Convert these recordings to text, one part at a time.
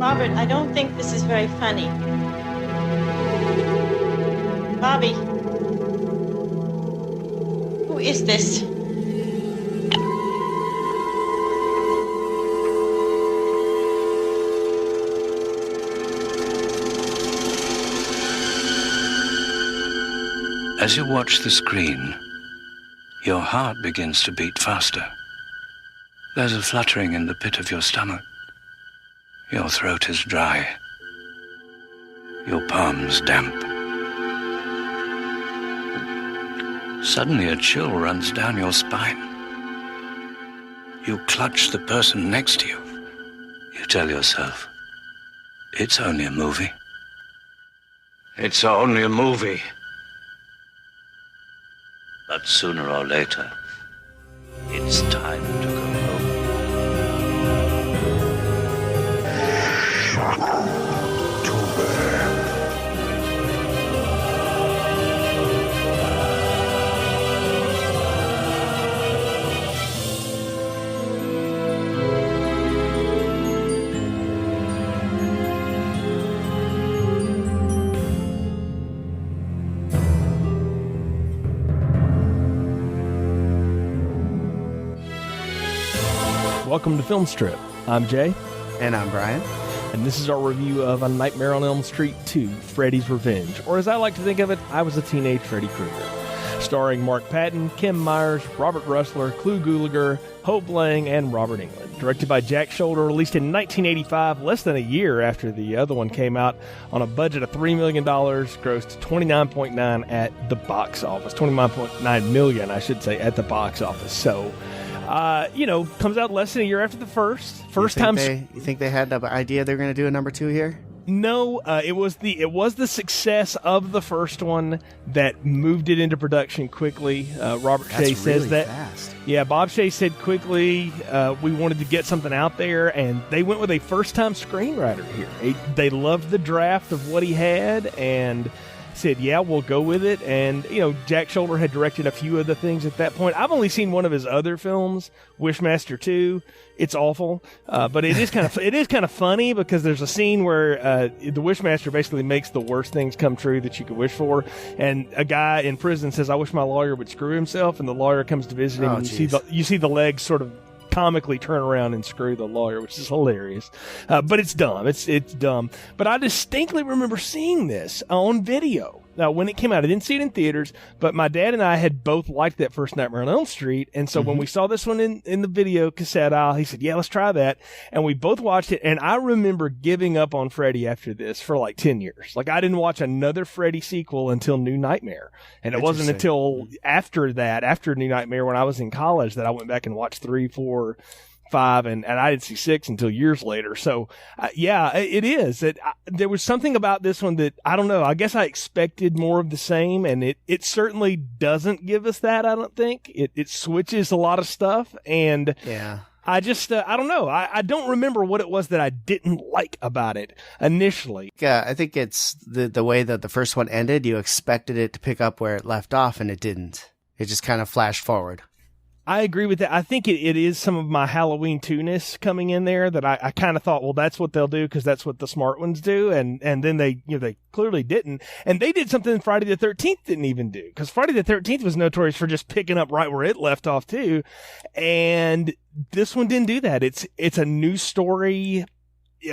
Robert, I don't think this is very funny. Bobby. Who is this? As you watch the screen, your heart begins to beat faster. There's a fluttering in the pit of your stomach. Your throat is dry. Your palms damp. Suddenly a chill runs down your spine. You clutch the person next to you. You tell yourself, it's only a movie. It's only a movie. But sooner or later, it's time to go home. Welcome to Film Strip. I'm Jay. And I'm Brian. And this is our review of A Nightmare on Elm Street 2, Freddy's Revenge. Or as I like to think of it, I Was a Teenage Freddy Krueger. Starring Mark Patton, Kim Myers, Robert Russler, Clu Gulager, Hope Lang, and Robert Englund. Directed by Jack Sholder, released in 1985, less than a year after the other one came out, on a budget of $3 million, grossed $29.9 million at the box office. $29.9 million, I should say, at the box office. So, comes out less than a year after the first. You think they had the idea they're going to do a number 2 here? No, it was the success of the first one that moved it into production quickly. Robert Shea says really that. Fast. Yeah, Bob Shea said quickly we wanted to get something out there, and they went with a first-time screenwriter here. They loved the draft of what he had, and said, yeah, we'll go with it. And, Jack Sholder had directed a few of the things at that point. I've only seen one of his other films, Wishmaster 2. It's awful, but it is kind of funny because there's a scene where the Wishmaster basically makes the worst things come true that you could wish for, and a guy in prison says, "I wish my lawyer would screw himself," and the lawyer comes to visit him, and you see the legs sort of comically turn around and screw the lawyer, which is hilarious. But it's dumb. It's dumb. But I distinctly remember seeing this on video. Now, when it came out, I didn't see it in theaters, but my dad and I had both liked that first Nightmare on Elm Street. And so when we saw this one in the video cassette aisle, he said, yeah, let's try that. And we both watched it. And I remember giving up on Freddy after this for like 10 years. Like, I didn't watch another Freddy sequel until New Nightmare. And it wasn't until after New Nightmare, when I was in college, that I went back and watched 3, 4, 5, and I didn't see 6 until years later. So, it is. There was something about this one that, I don't know, I guess I expected more of the same, and it certainly doesn't give us that, I don't think. It switches a lot of stuff, and yeah. I just, I don't know. I don't remember what it was that I didn't like about it initially. Yeah, I think it's the way that the first one ended. You expected it to pick up where it left off, and it didn't. It just kind of flashed forward. I agree with that. I think it is some of my Halloween 2-ness coming in there that I kind of thought, well, that's what they'll do because that's what the smart ones do. And then they clearly didn't. And they did something Friday the 13th didn't even do, because Friday the 13th was notorious for just picking up right where it left off too. And this one didn't do that. It's a new story.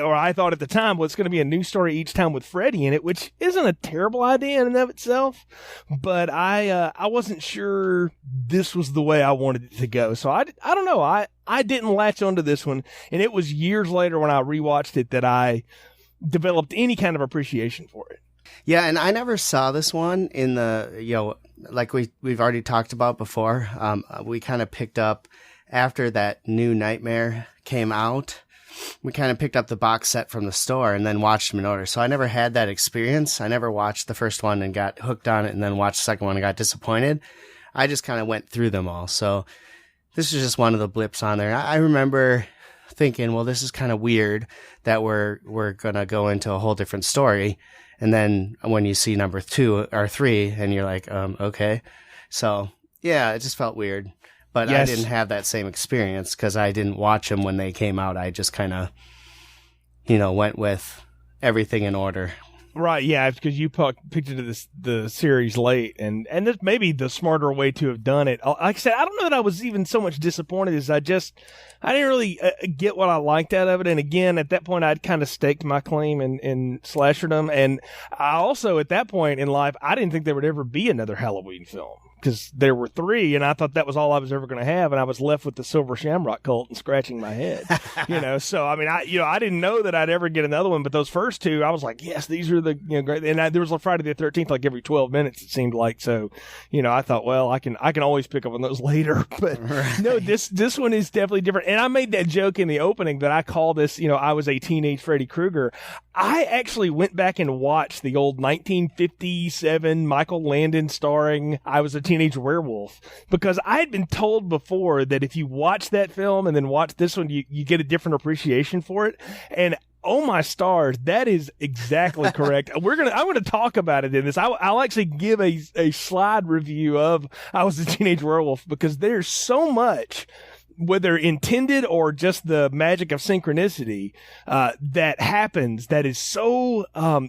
Or I thought at the time, well, it's going to be a new story each time with Freddy in it, which isn't a terrible idea in and of itself. But I wasn't sure this was the way I wanted it to go. So I don't know. I didn't latch onto this one. And it was years later when I rewatched it that I developed any kind of appreciation for it. Yeah, and I never saw this one in the, like we've already talked about before. We kind of picked up after that New Nightmare came out. We kind of picked up the box set from the store and then watched them in order. So I never had that experience. I never watched the first one and got hooked on it and then watched the second one and got disappointed. I just kind of went through them all. So this is just one of the blips on there. I remember thinking, well, this is kind of weird that we're going to go into a whole different story. And then when you see number 2 or 3 and you're like, okay. So yeah, it just felt weird. But yes. I didn't have that same experience because I didn't watch them when they came out. I just kind of went with everything in order. Right, yeah, it's because you picked into the series late, and this may be the smarter way to have done it. Like I said, I don't know that I was even so much disappointed as I didn't really get what I liked out of it. And again, at that point, I'd kind of staked my claim in slasherdom, and I also, at that point in life, I didn't think there would ever be another Halloween film. Because there were 3, and I thought that was all I was ever going to have, and I was left with the Silver Shamrock Cult and scratching my head. So I mean, I didn't know that I'd ever get another one, but those first 2, I was like, yes, these are the great. And there was a Friday the 13th like every 12 minutes it seemed like. So I thought, well, I can always pick up on those later. But right. No, this one is definitely different. And I made that joke in the opening that I call this, I was a teenage Freddy Krueger. I actually went back and watched the old 1957 Michael Landon starring I Was a Teenage Werewolf, because I had been told before that if you watch that film and then watch this one, you get a different appreciation for it. And oh my stars, that is exactly correct. I'm going to talk about it in this. I'll actually give a slide review of I Was a Teenage Werewolf, because there's so much, whether intended or just the magic of synchronicity, that happens that is so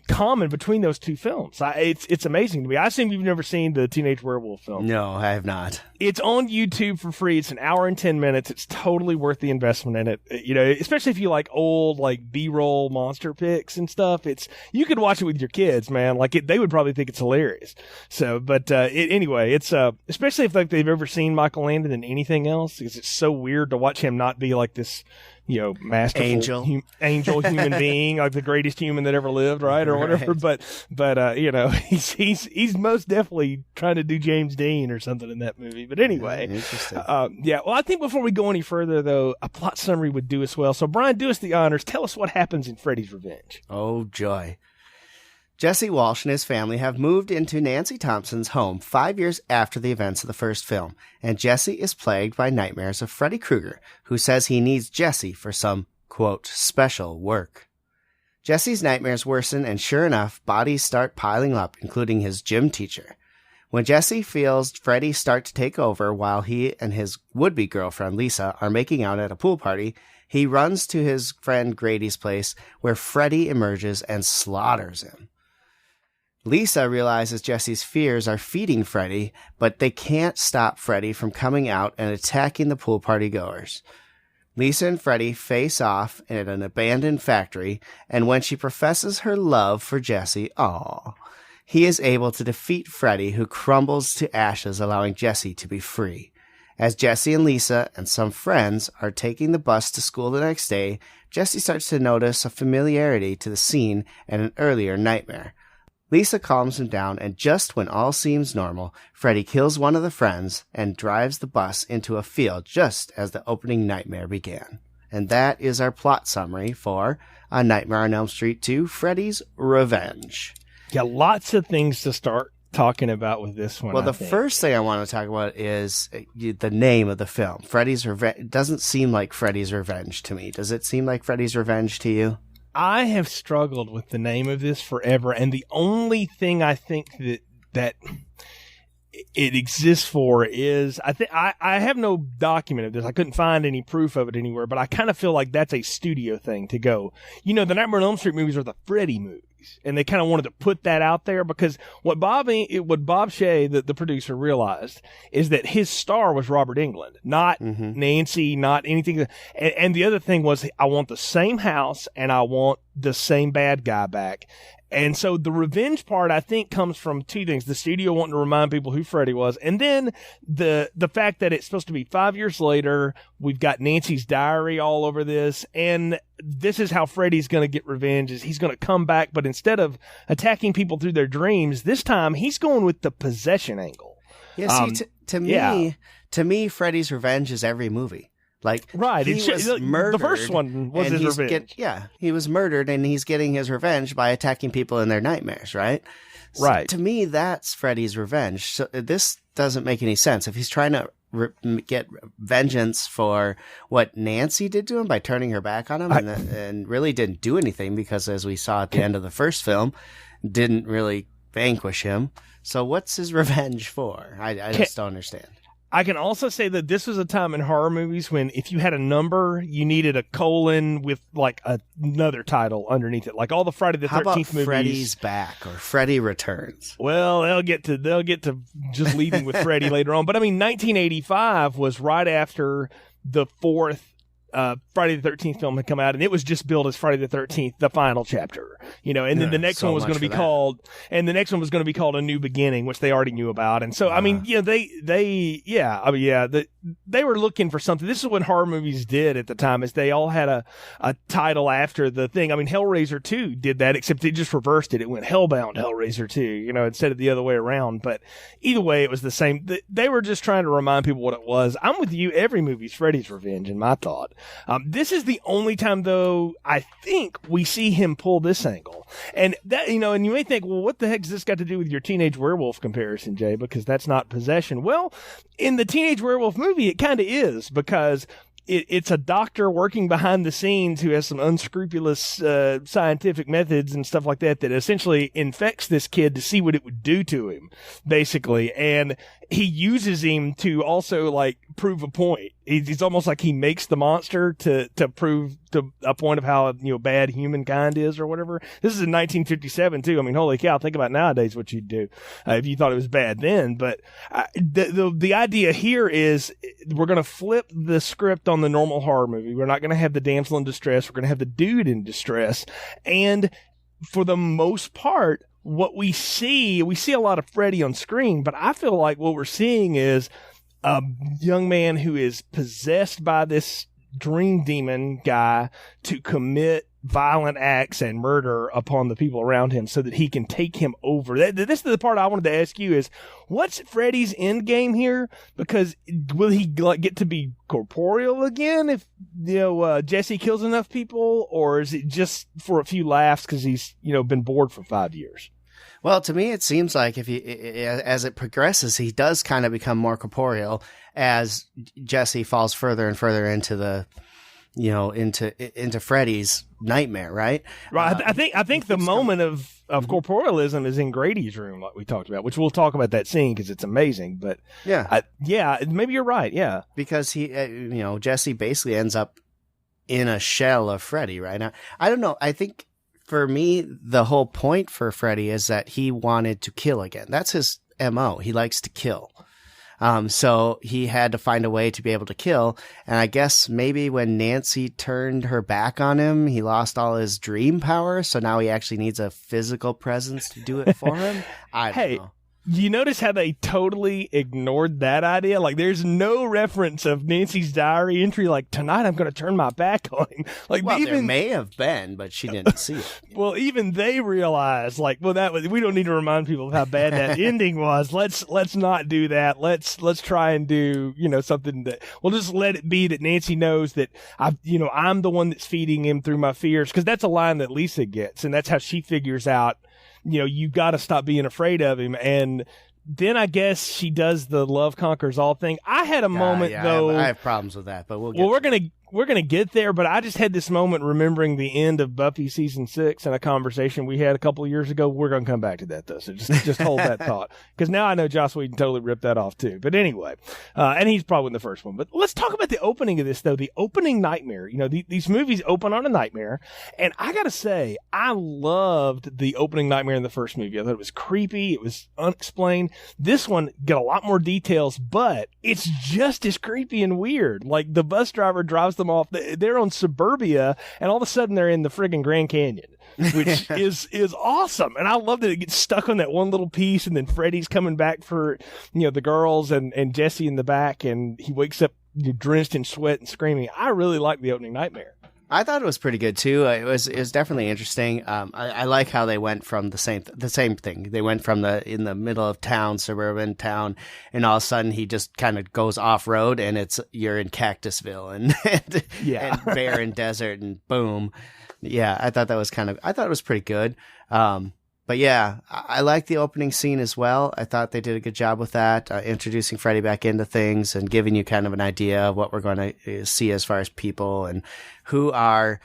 common between those 2 films. It's amazing to me. I assume you've never seen the Teenage Werewolf film. No, I have not. It's on YouTube for free. It's an hour and 10 minutes. It's totally worth the investment in it. Especially if you like old B-roll monster pics and stuff. You could watch it with your kids, man. They would probably think it's hilarious. So, but anyway, it's especially if they've ever seen Michael Landon in anything else, because it's so weird to watch him not be like this, masterful angel human being, like the greatest human that ever lived, right, or whatever. Right. But he's most definitely trying to do James Dean or something in that movie. But anyway, interesting. Well, I think before we go any further, though, a plot summary would do us well. So, Brian, do us the honors. Tell us what happens in Freddy's Revenge. Oh joy. Jesse Walsh and his family have moved into Nancy Thompson's home 5 years after the events of the first film, and Jesse is plagued by nightmares of Freddy Krueger, who says he needs Jesse for some, quote, special work. Jesse's nightmares worsen, and sure enough, bodies start piling up, including his gym teacher. When Jesse feels Freddy start to take over while he and his would-be girlfriend Lisa are making out at a pool party, he runs to his friend Grady's place, where Freddy emerges and slaughters him. Lisa realizes Jesse's fears are feeding Freddy, but they can't stop Freddy from coming out and attacking the pool party goers. Lisa and Freddy face off in an abandoned factory, and when she professes her love for Jesse, he is able to defeat Freddy, who crumbles to ashes, allowing Jesse to be free. As Jesse and Lisa and some friends are taking the bus to school the next day, Jesse starts to notice a familiarity to the scene and an earlier nightmare. Lisa calms him down, and just when all seems normal, Freddy kills one of the friends and drives the bus into a field just as the opening nightmare began. And that is our plot summary for A Nightmare on Elm Street 2, Freddy's Revenge. Yeah, lots of things to start talking about with this one. Well, the first thing I want to talk about is the name of the film. Freddy's Revenge. It doesn't seem like Freddy's Revenge to me. Does it seem like Freddy's Revenge to you? I have struggled with the name of this forever, and the only thing I think that it exists for is, I have no document of this. I couldn't find any proof of it anywhere, but I kind of feel like that's a studio thing to go. The Nightmare on Elm Street movies are the Freddy movies, and they kind of wanted to put that out there, because what Bob Shea, the producer, realized is that his star was Robert Englund, not Nancy, not anything. And the other thing was, I want the same house and I want the same bad guy back. And so the revenge part, I think, comes from 2 things. The studio wanting to remind people who Freddy was, and then the fact that it's supposed to be 5 years later. We've got Nancy's diary all over this, and this is how Freddy's going to get revenge, is he's going to come back, but instead of attacking people through their dreams, this time he's going with the possession angle. Yeah, see, to me, Freddy's Revenge is every movie. Right, he was murdered. The first one was his revenge. He was murdered, and he's getting his revenge by attacking people in their nightmares, right? Right. So, to me, that's Freddy's Revenge. So this doesn't make any sense. If he's trying to get vengeance for what Nancy did to him by turning her back on him, and really didn't do anything, because as we saw at the end of the first film, didn't really vanquish him. So what's his revenge for? I just don't understand. I can also say that this was a time in horror movies when if you had a number, you needed a colon with like another title underneath it. Like all the Friday the 13th movies. Freddy's Back or Freddy Returns? Well, they'll get to just leading with Freddy later on. But I mean, 1985 was right after the fourth Friday the 13th film had come out, and it was just billed as Friday the 13th, the final chapter, and then the next one was going to be called A New Beginning, which they already knew about. And so, I mean, they were looking for something. This is what horror movies did at the time, is they all had a title after the thing. I mean, Hellraiser 2 did that, except it just reversed it. It went Hellbound Hellraiser 2, instead of the other way around. But either way, it was the same. They were just trying to remind people what it was. I'm with you. Every movie's Freddy's Revenge, in my thought. This is the only time, though, I think we see him pull this angle. And that, and you may think, well, what the heck has this got to do with your teenage werewolf comparison, Jay? Because that's not possession. Well, in the teenage werewolf movie, it kind of is, because it's a doctor working behind the scenes who has some unscrupulous scientific methods and stuff like that essentially infects this kid to see what it would do to him, basically. And he uses him to also like prove a point. He's almost like he makes the monster to prove to a point of how bad humankind is or whatever. This is in 1957 too. I mean, holy cow! Think about nowadays what you'd do if you thought it was bad then. But the idea here is we're going to flip the script on the normal horror movie. We're not going to have the damsel in distress. We're going to have the dude in distress, and for the most part, what we see a lot of Freddy on screen, but I feel like what we're seeing is a young man who is possessed by this dream demon guy to commit violent acts and murder upon the people around him so that he can take him over. This is the part I wanted to ask you is, what's Freddy's end game here? Because will he get to be corporeal again if Jesse kills enough people, or is it just for a few laughs because he's been bored for 5 years? Well, to me, it seems like as it progresses, he does kind of become more corporeal as Jesse falls further and further into the, into Freddy's nightmare, right? Right. I think the moment of corporealism is in Grady's room, like we talked about, which we'll talk about that scene because it's amazing. But maybe you're right. Yeah, because he, Jesse basically ends up in a shell of Freddy, right? Now, I don't know. I think, for me, the whole point for Freddy is that he wanted to kill again. That's his MO. He likes to kill. So he had to find a way to be able to kill. And I guess maybe when Nancy turned her back on him, he lost all his dream power. So now he actually needs a physical presence to do it for him. I don't know. You notice how they totally ignored that idea? Like, there's no reference of Nancy's diary entry, like, tonight I'm going to turn my back on him. Like, there may have been, but she didn't see it. Well, even they realized, like, we don't need to remind people of how bad that ending was. Let's not do that. Let's try and do, something that, we'll just let it be that Nancy knows that I'm the one that's feeding him through my fears. Because that's a line that Lisa gets, and that's how she figures out, you got to stop being afraid of him. And then I guess she does the love conquers all thing. I had a moment though. I have problems with that, but we're gonna get there. But I just had this moment remembering the end of Buffy season 6 and a conversation we had a couple of years ago. We're gonna come back to that though, so just hold that thought, because now I know Joss Whedon totally ripped that off too. But anyway, and he's probably in the first one. But let's talk about the opening of this though. The opening nightmare. These movies open on a nightmare, and I gotta say I loved the opening nightmare in the first movie. I thought it was creepy. It was unexplained. This one got a lot more details, but it's just as creepy and weird. Like, the bus driver drives them off. They're on suburbia, and all of a sudden they're in the friggin' Grand Canyon, which is awesome. And I love that it gets stuck on that one little piece, and then Freddy's coming back for, the girls and Jesse in the back, and he wakes up drenched in sweat and screaming. I really like the opening nightmare. I thought it was pretty good too. It was definitely interesting. I like how they went from the same thing. They went from in the middle of town, suburban town, and all of a sudden he just kind of goes off road, and you're in Cactusville and barren desert, and boom. Yeah, I thought it was pretty good. But yeah, I like the opening scene as well. I thought they did a good job with that, introducing Freddy back into things and giving you kind of an idea of what we're going to see as far as people and who our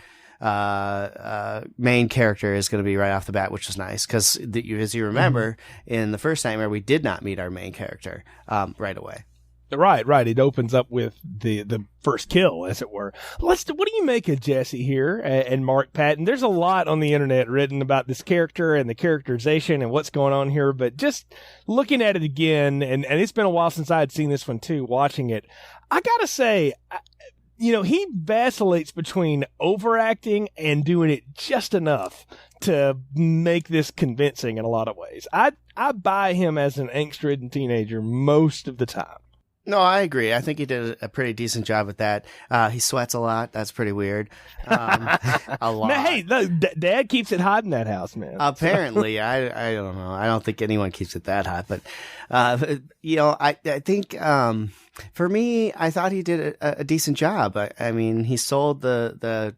main character is going to be right off the bat, which was nice because, as you remember, in the first nightmare, we did not meet our main character right away. Right. It opens up with the first kill, as it were. What do you make of Jesse here and Mark Patton? There's a lot on the internet written about this character and the characterization and what's going on here, but just looking at it again, and it's been a while since I had seen this one too, watching it, I gotta say, he vacillates between overacting and doing it just enough to make this convincing in a lot of ways. I buy him as an angst-ridden teenager most of the time. No, I agree. I think he did a pretty decent job with that. He sweats a lot. That's pretty weird. A lot. Man, hey, Dad keeps it hot in that house, man. Apparently, so. I don't know. I don't think anyone keeps it that hot, but I think for me, I thought he did a decent job. I mean, he sold the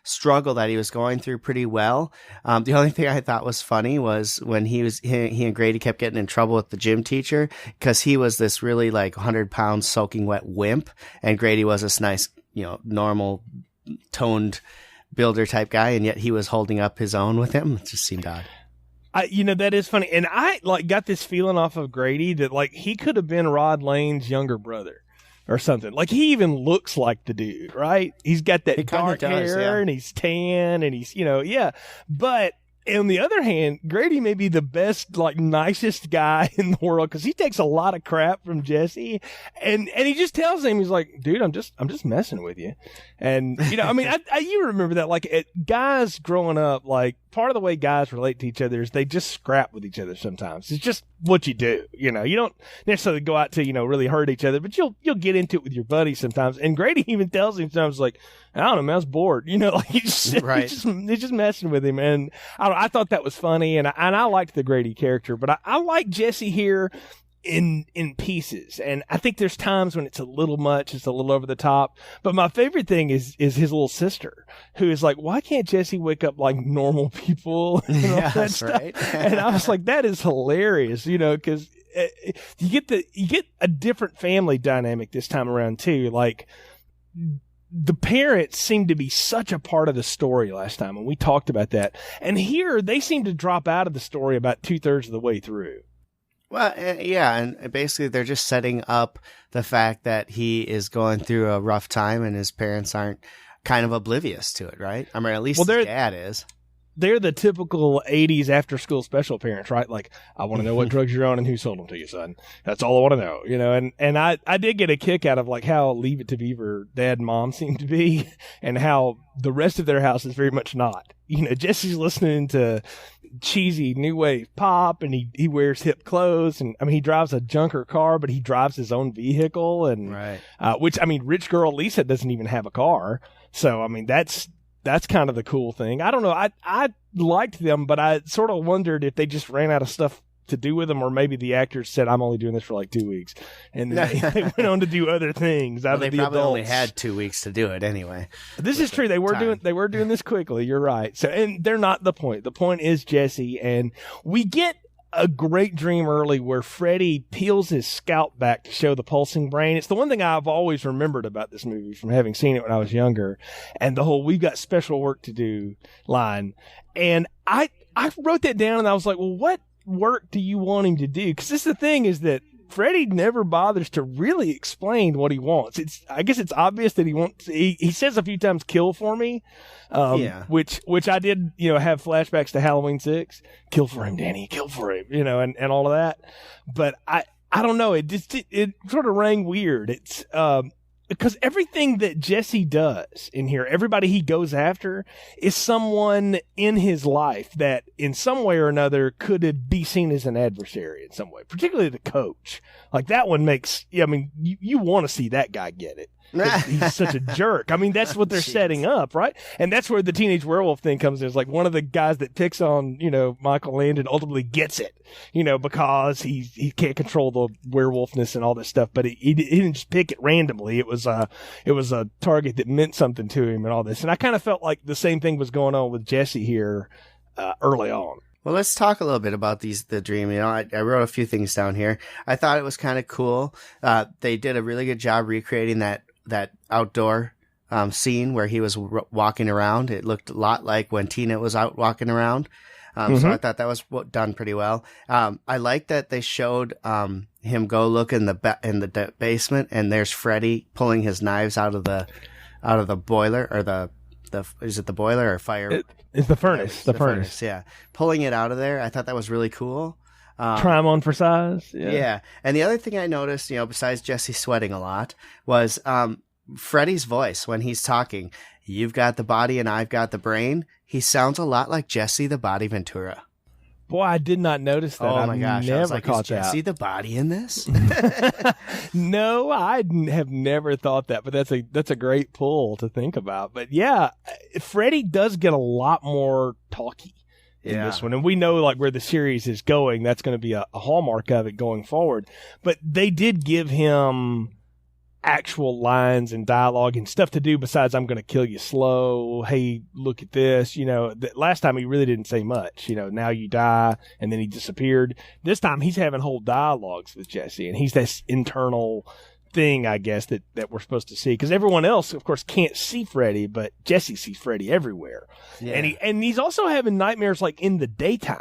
struggle that he was going through pretty well. The only thing I thought was funny was when he and Grady kept getting in trouble with the gym teacher because he was this really 100-pound soaking wet wimp, and Grady was this nice, normal toned builder type guy, and yet he was holding up his own with him. It just seemed odd. That is funny, and I got this feeling off of Grady that he could have been Rod Lane's younger brother. Or something. He even looks like the dude, right? He's got that dark hair and he's tan and he's, But on the other hand, Grady may be the best, nicest guy in the world because he takes a lot of crap from Jesse, and he just tells him, he's like, "Dude, I'm just messing with you," and you remember that, guys growing up, part of the way guys relate to each other is they just scrap with each other sometimes. It's just what you do, you don't necessarily go out to really hurt each other, but you'll get into it with your buddies sometimes. And Grady even tells him sometimes I don't know, man, I was bored. He's just messing with him. And I thought that was funny. And I liked the Grady character, but I like Jesse here in pieces. And I think there's times when it's a little much, it's a little over the top. But my favorite thing is his little sister, who is why can't Jesse wake up like normal people? Yeah, that's right. And I was like, that is hilarious, because you get a different family dynamic this time around too. The parents seem to be such a part of the story last time, and we talked about that. And here, they seem to drop out of the story about 2/3 of the way through. Well, yeah, and basically they're just setting up the fact that he is going through a rough time, and his parents aren't kind of oblivious to it, right? I mean, at least his dad is. They're the typical 80s after-school special parents, right? I want to know what drugs you're on and who sold them to you, son. That's all I want to know, And I did get a kick out of how Leave It to Beaver dad and mom seem to be, and how the rest of their house is very much not. Jesse's listening to cheesy new wave pop, and he wears hip clothes, and he drives a junker car, but he drives his own vehicle, and right. Which rich girl Lisa doesn't even have a car, so that's kind of the cool thing. I don't know. I liked them, but I sort of wondered if they just ran out of stuff to do with them, or maybe the actors said, "I'm only doing this for 2 weeks," and then they went on to do other things. They probably only had 2 weeks to do it anyway. This is true. They were doing this quickly. You're right. So, and they're not the point. The point is Jesse, and we get a great dream early where Freddy peels his scalp back to show the pulsing brain. It's the one thing I've always remembered about this movie from having seen it when I was younger, and the whole "we've got special work to do" line. And I wrote that down, and I was like, well, what work do you want him to do? Because this is the thing, is that Freddy never bothers to really explain what he wants. I guess it's obvious that he wants. He says a few times, "Kill for me," which I did, have flashbacks to Halloween 6. Kill for him, Danny. Kill for him, and all of that. But I don't know. It sort of rang weird. It's because everything that Jesse does in here, everybody he goes after, is someone in his life that in some way or another could be seen as an adversary in some way, particularly the coach. That one makes, you want to see that guy get it. He's such a jerk. That's what they're setting up, right? And that's where the teenage werewolf thing comes in. It's one of the guys that picks on, Michael Landon ultimately gets it, because he can't control the werewolfness and all this stuff. But he didn't just pick it randomly. It was a target that meant something to him and all this. And I kind of felt like the same thing was going on with Jesse here early on. Well, let's talk a little bit about the dream. I wrote a few things down here. I thought it was kind of cool. They did a really good job recreating that outdoor scene where he was walking around. It looked a lot like when Tina was out walking around. So I thought that was done pretty well. I like that they showed him go look in the basement, and there's Freddy pulling his knives out of the boiler, or is it the boiler or fire? It's the furnace. The furnace. Yeah, pulling it out of there. I thought that was really cool. Try 'em on for size. Yeah. And the other thing I noticed, besides Jesse sweating a lot, was Freddy's voice when he's talking. You've got the body and I've got the brain. He sounds a lot like Jesse the Body Ventura. Boy, I did not notice that. Oh my gosh. Never I was like, caught is that. Jesse the Body in this? No, I have never thought that, but that's a great pull to think about. But yeah, Freddy does get a lot more talky in this one. And we know like where the series is going. That's going to be a hallmark of it going forward. But they did give him actual lines and dialogue and stuff to do besides I'm going to kill you slow. Hey, look at this. Last time he really didn't say much. Now you die, and then he disappeared. This time he's having whole dialogues with Jesse, and he's this internal thing, I guess, that we're supposed to see, because everyone else, of course, can't see Freddy, but Jesse sees Freddy everywhere. Yeah. And he's also having nightmares like in the daytime.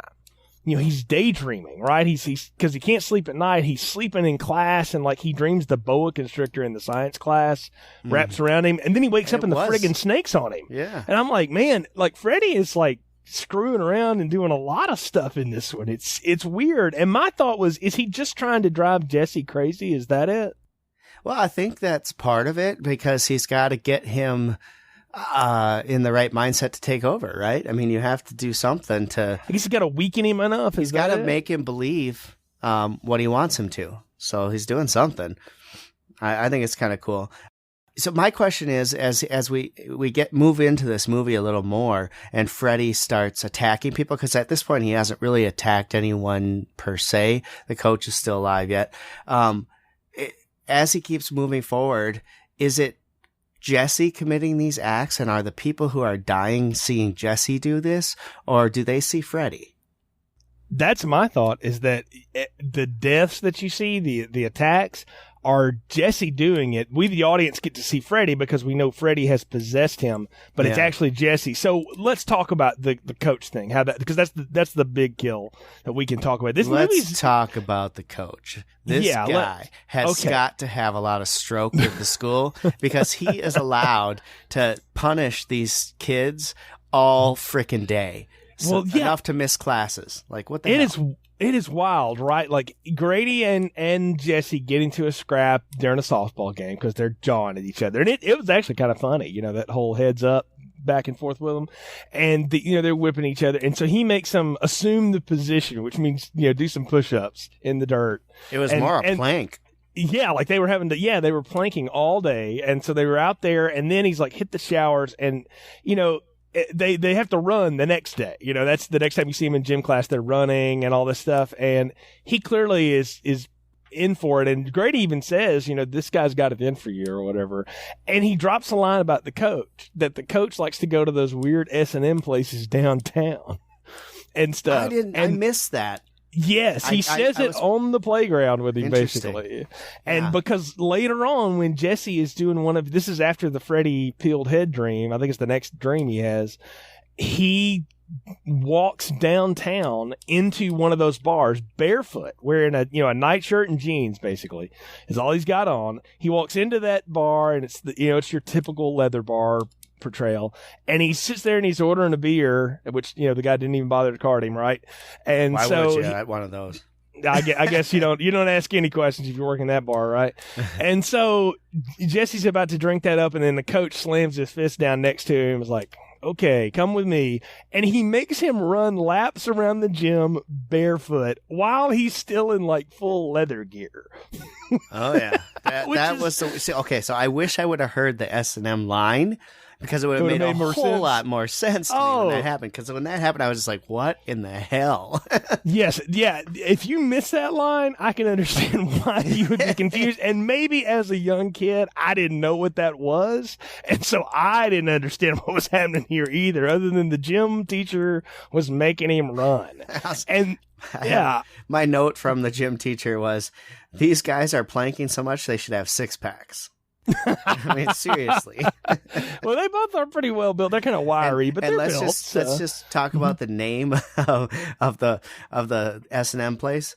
He's daydreaming, right? He's because he can't sleep at night. He's sleeping in class, and like he dreams the boa constrictor in the science class wraps around him, and then he wakes up and the friggin' snake's on him. Yeah. And I'm like, man, like Freddy is like screwing around and doing a lot of stuff in this one. It's weird. And my thought was, is he just trying to drive Jesse crazy? Is that it? Well, I think that's part of it, because he's got to get him in the right mindset to take over, right? I mean, you have to do something to... I guess you got to weaken him enough. He's got to make him believe what he wants him to. So he's doing something. I think it's kind of cool. So my question is, as we move into this movie a little more, and Freddy starts attacking people, because at this point he hasn't really attacked anyone per se. The coach is still alive yet. As he keeps moving forward, is it Jesse committing these acts, and are the people who are dying seeing Jesse do this, or do they see Freddy? That's my thought, is that the deaths that you see, the attacks, are Jesse doing it. We, the audience, get to see Freddy because we know Freddy has possessed him, but it's actually Jesse. So let's talk about the coach thing, because that's the big kill that we can talk about. Let's talk about the coach. This guy has got to have a lot of stroke with the school, because he is allowed to punish these kids all frickin' day. So enough to miss classes. Like, what the hell? It is wild, right? Like Grady and Jesse get into a scrap during a softball game because they're jawing at each other, and it was actually kind of funny, that whole heads up back and forth with them, and they're whipping each other, and so he makes them assume the position, which means do some push-ups in the dirt. It was more a plank. Yeah, like they were they were planking all day, and so they were out there, and then he's like hit the showers, and they have to run the next day. That's the next time you see him in gym class, they're running and all this stuff. And he clearly is in for it. And Grady even says, this guy's got it in for you or whatever. And he drops a line about the coach, that the coach likes to go to those weird S&M places downtown and stuff. I missed that. Yes, he says it on the playground with him, basically. And because later on, when Jesse is doing this is after the Freddy peeled head dream, I think it's the next dream he has, he walks downtown into one of those bars barefoot, wearing a nightshirt and jeans, basically, is all he's got on. He walks into that bar, and it's it's your typical leather bar portrayal, and he sits there and he's ordering a beer, which the guy didn't even bother to card him, right? And why so would you at one of those? I guess you don't ask any questions if you're working that bar, right? And so Jesse's about to drink that up, and then the coach slams his fist down next to him and is like, okay, come with me. And he makes him run laps around the gym barefoot while he's still in like full leather gear. Oh yeah. Okay, so I wish I would have heard the S&M line, because it would have made a whole lot more sense to me when that happened. Because when that happened, I was just like, what in the hell? Yes. Yeah. If you miss that line, I can understand why you would be confused. And maybe as a young kid, I didn't know what that was. And so I didn't understand what was happening here either, other than the gym teacher was making him run. And my note from the gym teacher was, these guys are planking so much, they should have 6-packs. I mean, seriously. Well, they both are pretty well built. They're kind of wiry, but and they're let's built. let's just talk about the name of the S&M place.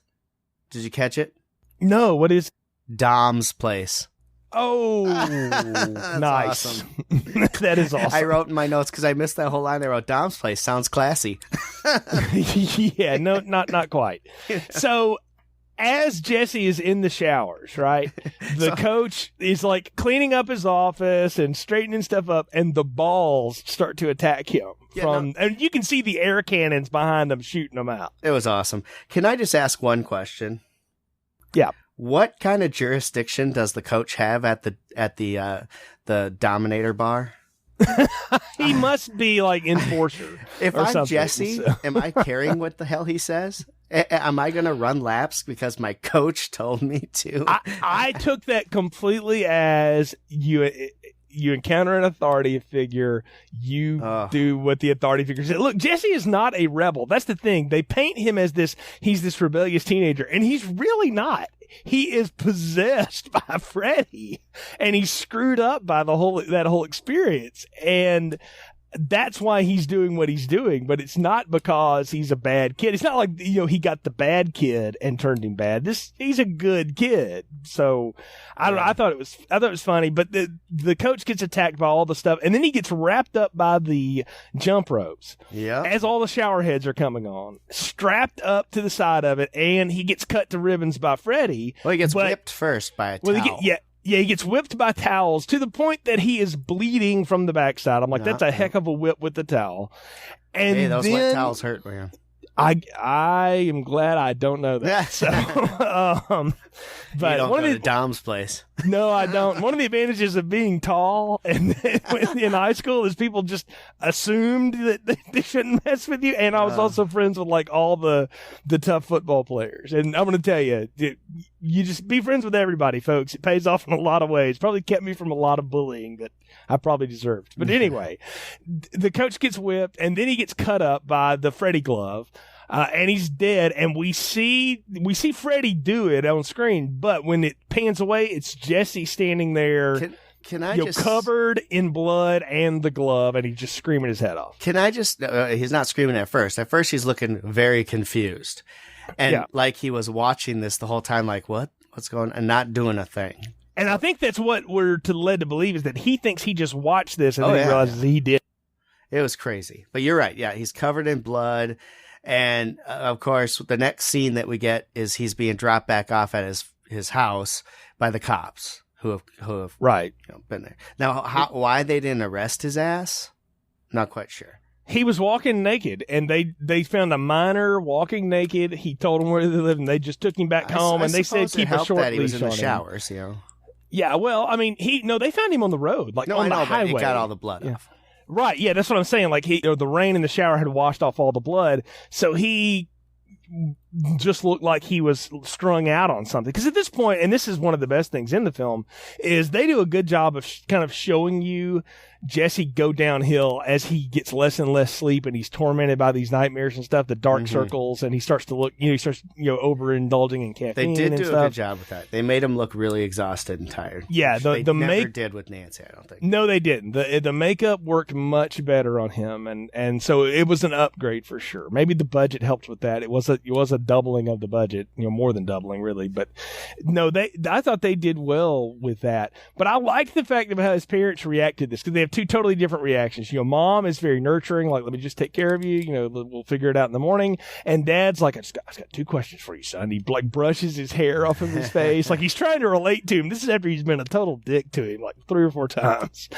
Did you catch it? No, what is? Dom's place. Oh, nice. Awesome. That is awesome. I wrote in my notes because I missed that whole line. I wrote Dom's place. Sounds classy. Yeah, no, not quite. So, as Jesse is in the showers, right, the coach is like cleaning up his office and straightening stuff up, and the balls start to attack him and you can see the air cannons behind them shooting them out. It was awesome. Can I just ask one question? Yeah. What kind of jurisdiction does the coach have at the Dominator bar? He must be like enforcer. If or I'm something, Jesse, so. Am I caring what the hell he says? Am I going to run laps because my coach told me to? I took that completely as you encounter an authority figure, you do what the authority figure says. Look, Jesse is not a rebel. That's the thing. They paint him as he's this rebellious teenager, and he's really not. He is possessed by Freddy, and he's screwed up by that whole experience. And that's why he's doing what he's doing, but it's not because he's a bad kid. It's not like, he got the bad kid and turned him bad. He's a good kid. So I don't know. I thought it was funny, but the coach gets attacked by all the stuff, and then he gets wrapped up by the jump ropes. Yeah. As all the shower heads are coming on, strapped up to the side of it, and he gets cut to ribbons by Freddy. Well, he gets whipped first by a towel. Yeah, he gets whipped by towels to the point that he is bleeding from the backside. I'm like, that's a heck of a whip with the towel. And hey, those wet towels hurt, man. I am glad I don't know that. So, but you don't go to Dom's place. No, I don't. One of the advantages of being tall and in high school is people just assumed that they shouldn't mess with you. And I was also friends with like all the tough football players. And I'm going to tell you, you just be friends with everybody, folks. It pays off in a lot of ways. Probably kept me from a lot of bullying that I probably deserved. But anyway, the coach gets whipped, and then he gets cut up by the Freddy glove. And he's dead, and we see Freddy do it on screen, but when it pans away, it's Jesse standing there, can I just covered in blood and the glove, and he's just screaming his head off. Can I just? He's not screaming at first. At first, he's looking very confused, and like he was watching this the whole time, like what's going on, and not doing a thing. And I think that's what we're led to believe is that he thinks he just watched this, and then he realizes he did. It was crazy, but you're right. Yeah, he's covered in blood. And of course, the next scene that we get is he's being dropped back off at his house by the cops who have been there. Now, why they didn't arrest his ass? Not quite sure. He was walking naked, and they found a minor walking naked. He told them where they lived, and they just took him back home. And they said keep a short leash on him. He was in the showers, Yeah, well, I mean, they found him on the road, like on the highway. But he got all the blood off. Right, yeah, that's what I'm saying. Like the rain in the shower had washed off all the blood, so he just looked like he was strung out on something. Because at this point, and this is one of the best things in the film, is they do a good job of kind of showing you Jesse go downhill as he gets less and less sleep, and he's tormented by these nightmares and stuff, the dark circles, and he starts to look, he starts overindulging in caffeine. They did do a good job with that. They made him look really exhausted and tired. Yeah, they never did with Nancy, I don't think. No, they didn't. The makeup worked much better on him, and so it was an upgrade for sure. Maybe the budget helped with that. It was a doubling of the budget, more than doubling really. But no, I thought they did well with that. But I liked the fact of how his parents reacted to this, because they have two totally different reactions. Mom is very nurturing, like, let me just take care of you. We'll figure it out in the morning. And Dad's like, I've got two questions for you, son. He like brushes his hair off of his face, like he's trying to relate to him. This is after he's been a total dick to him like 3 or 4 times.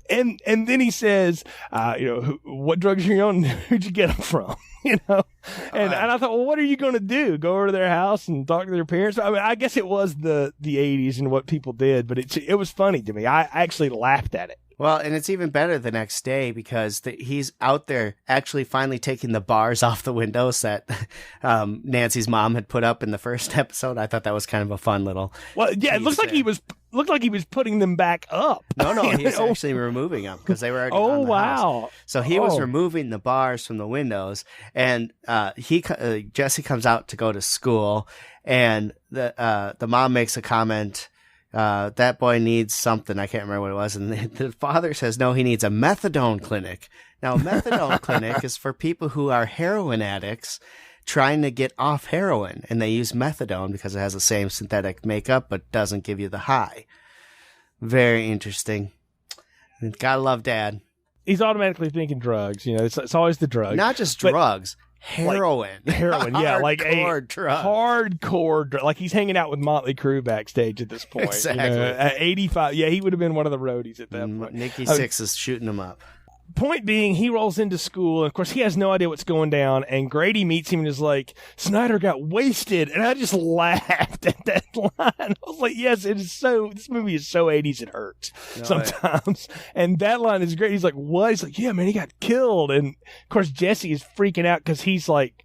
And then he says, what drugs are you on? Who'd you get them from? And I thought, well, what are you going to do? Go over to their house and talk to their parents? I mean, I guess it was the 80s and what people did, but it was funny to me. I actually laughed at it. Well, and it's even better the next day because he's out there actually finally taking the bars off the windows that Nancy's mom had put up in the first episode. I thought that was kind of a fun little. Well, yeah, it looks like he was putting them back up. No, he's actually removing them because they were already on the house. So he was removing the bars from the windows, and Jesse comes out to go to school, and the mom makes a comment. that boy needs something. I can't remember what it was. And the father says, no, he needs a methadone clinic. Now, a methadone clinic is for people who are heroin addicts trying to get off heroin. And they use methadone because it has the same synthetic makeup, but doesn't give you the high. Very interesting. Gotta love Dad. He's automatically thinking drugs. It's always the drugs. Not just drugs. Heroin. Like, heroin, yeah. Like hardcore drug. Like he's hanging out with Motley Crue backstage at this point. Exactly. At 85. Yeah, he would have been one of the roadies at that point. Nikki Sixx is shooting him up. Point being, he rolls into school, and of course, he has no idea what's going down, and Grady meets him and is like, Snyder got wasted, and I just laughed at that line. I was like, yes, this movie is so 80s it hurts sometimes. Yeah. And that line is great. He's like, what? He's like, yeah, man, he got killed. And of course, Jesse is freaking out because he's like,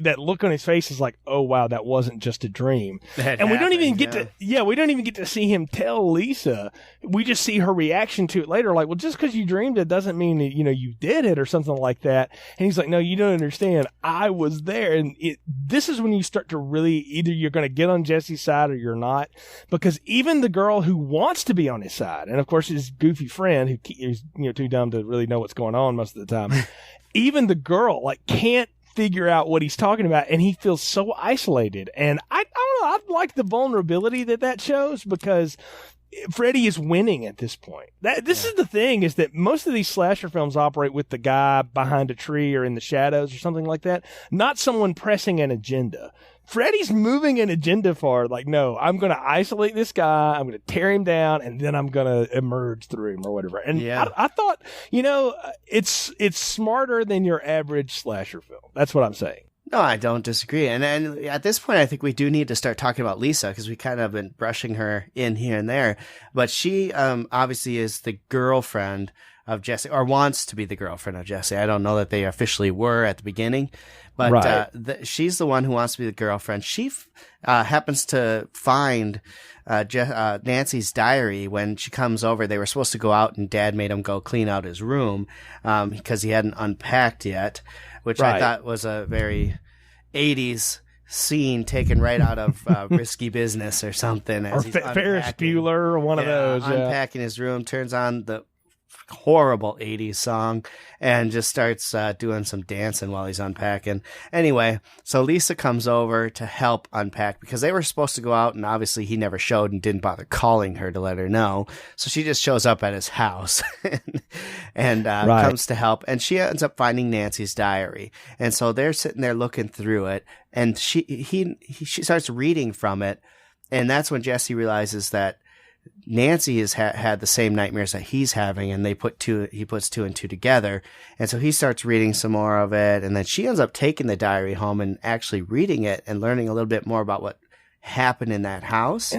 that look on his face is like, oh wow, that wasn't just a dream. And we don't even get to see him tell Lisa. We just see her reaction to it later, like, well, just because you dreamed it doesn't mean that, you did it or something like that. And he's like, no, you don't understand. I was there. And this is when you start to really, either you're going to get on Jesse's side or you're not, because even the girl who wants to be on his side, and of course his goofy friend who is too dumb to really know what's going on most of the time, even the girl can't figure out what he's talking about, and he feels so isolated. And I don't know, I like the vulnerability that shows, because Freddy is winning at this point. This is the thing, is that most of these slasher films operate with the guy behind a tree or in the shadows or something like that, not someone pressing an agenda. Freddy's moving an agenda forward, like, no, I'm going to isolate this guy, I'm going to tear him down, and then I'm going to emerge through him or whatever. And I thought, it's smarter than your average slasher film. That's what I'm saying. No, I don't disagree. And at this point, I think we do need to start talking about Lisa, because we kind of been brushing her in here and there. But she obviously is the girlfriend of Jesse, or wants to be the girlfriend of Jesse. I don't know that they officially were at the beginning, but right. She's the one who wants to be the girlfriend. She happens to find Nancy's diary when she comes over. They were supposed to go out, and Dad made him go clean out his room because he hadn't unpacked yet, which I thought was a very 80s scene taken right out of Risky Business or something. Or Ferris Bueller, or one of those. Unpacking his room, turns on the horrible 80s song and just starts doing some dancing while he's unpacking. Anyway, so Lisa comes over to help unpack, because they were supposed to go out, and obviously he never showed and didn't bother calling her to let her know. So she just shows up at his house and comes to help, and she ends up finding Nancy's diary. And so they're sitting there looking through it, and she starts reading from it, and that's when Jesse realizes that Nancy has had the same nightmares that he's having, and he puts two and two together. And so he starts reading some more of it, and then she ends up taking the diary home and actually reading it and learning a little bit more about what happened in that house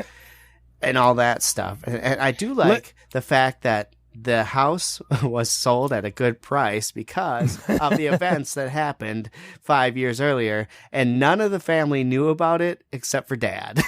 and all that stuff. And I do like the fact that the house was sold at a good price because of the events that happened 5 years earlier, and none of the family knew about it except for Dad.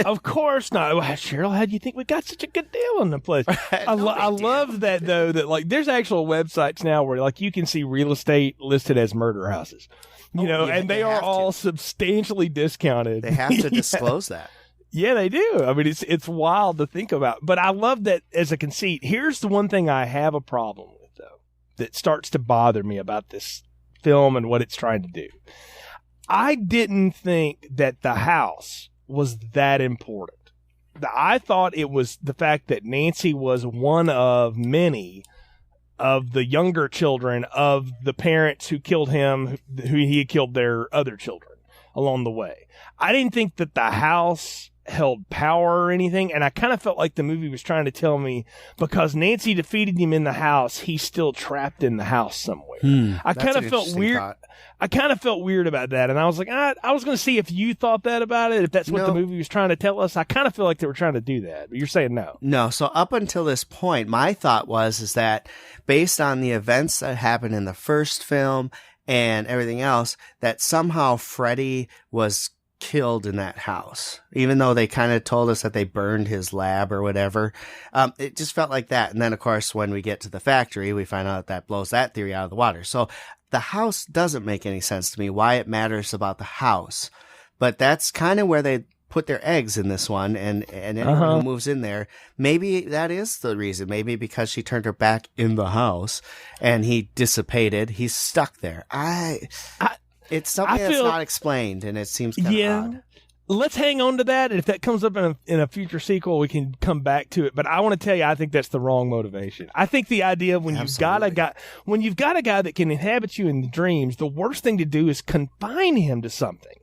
Of course not. Cheryl, how do you think we got such a good deal on the place? I love that, though, that there's actual websites now where you can see real estate listed as murder houses, and they are all substantially discounted. They have to disclose that. Yeah, they do. I mean, it's wild to think about. But I love that as a conceit. Here's the one thing I have a problem with, though, that starts to bother me about this film and what it's trying to do. I didn't think that the house was that important. I thought it was the fact that Nancy was one of many of the younger children of the parents who killed him, who he had killed their other children along the way. I didn't think that the house held power or anything, and I kind of felt like the movie was trying to tell me, because Nancy defeated him in the house, he's still trapped in the house somewhere. I kind of felt weird. I kind of felt weird about that, and I was like, I was going to see if you thought that about it, if that's what the movie was trying to tell us. I kind of feel like they were trying to do that, but you're saying no. No, so up until this point, my thought is that based on the events that happened in the first film and everything else, that somehow Freddy was killed in that house, even though they kind of told us that they burned his lab or whatever. It just felt like that. And then, of course, when we get to the factory, we find out that blows that theory out of the water. So the house doesn't make any sense to me, why it matters about the house. But that's kind of where they put their eggs in this one, and anyone who moves in there, maybe that is the reason. Maybe because she turned her back in the house and he dissipated, he's stuck there. It's something that's not explained, and it seems kind of odd. Let's hang on to that, and if that comes up in a future sequel, we can come back to it. But I want to tell you, I think that's the wrong motivation. I think the idea of when you've got a guy that can inhabit you in the dreams, the worst thing to do is confine him to something.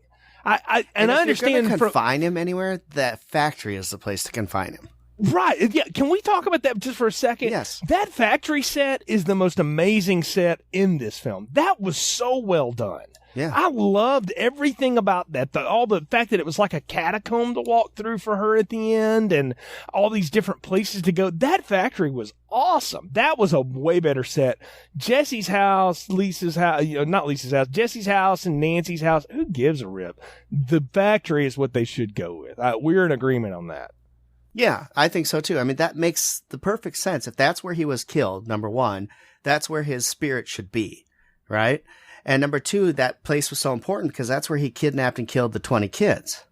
I understand. If you're going to confine him anywhere, that factory is the place to confine him. Right. Yeah. Can we talk about that just for a second? Yes. That factory set is the most amazing set in this film. That was so well done. Yeah. I loved everything about that. The fact that it was like a catacomb to walk through for her at the end and all these different places to go. That factory was awesome. That was a way better set. Jesse's house, Lisa's house, not Lisa's house, Jesse's house and Nancy's house. Who gives a rip? The factory is what they should go with. We're in agreement on that. Yeah, I think so too. I mean, that makes the perfect sense. If that's where he was killed, number one, that's where his spirit should be, right? And number two, that place was so important because that's where he kidnapped and killed the 20 kids.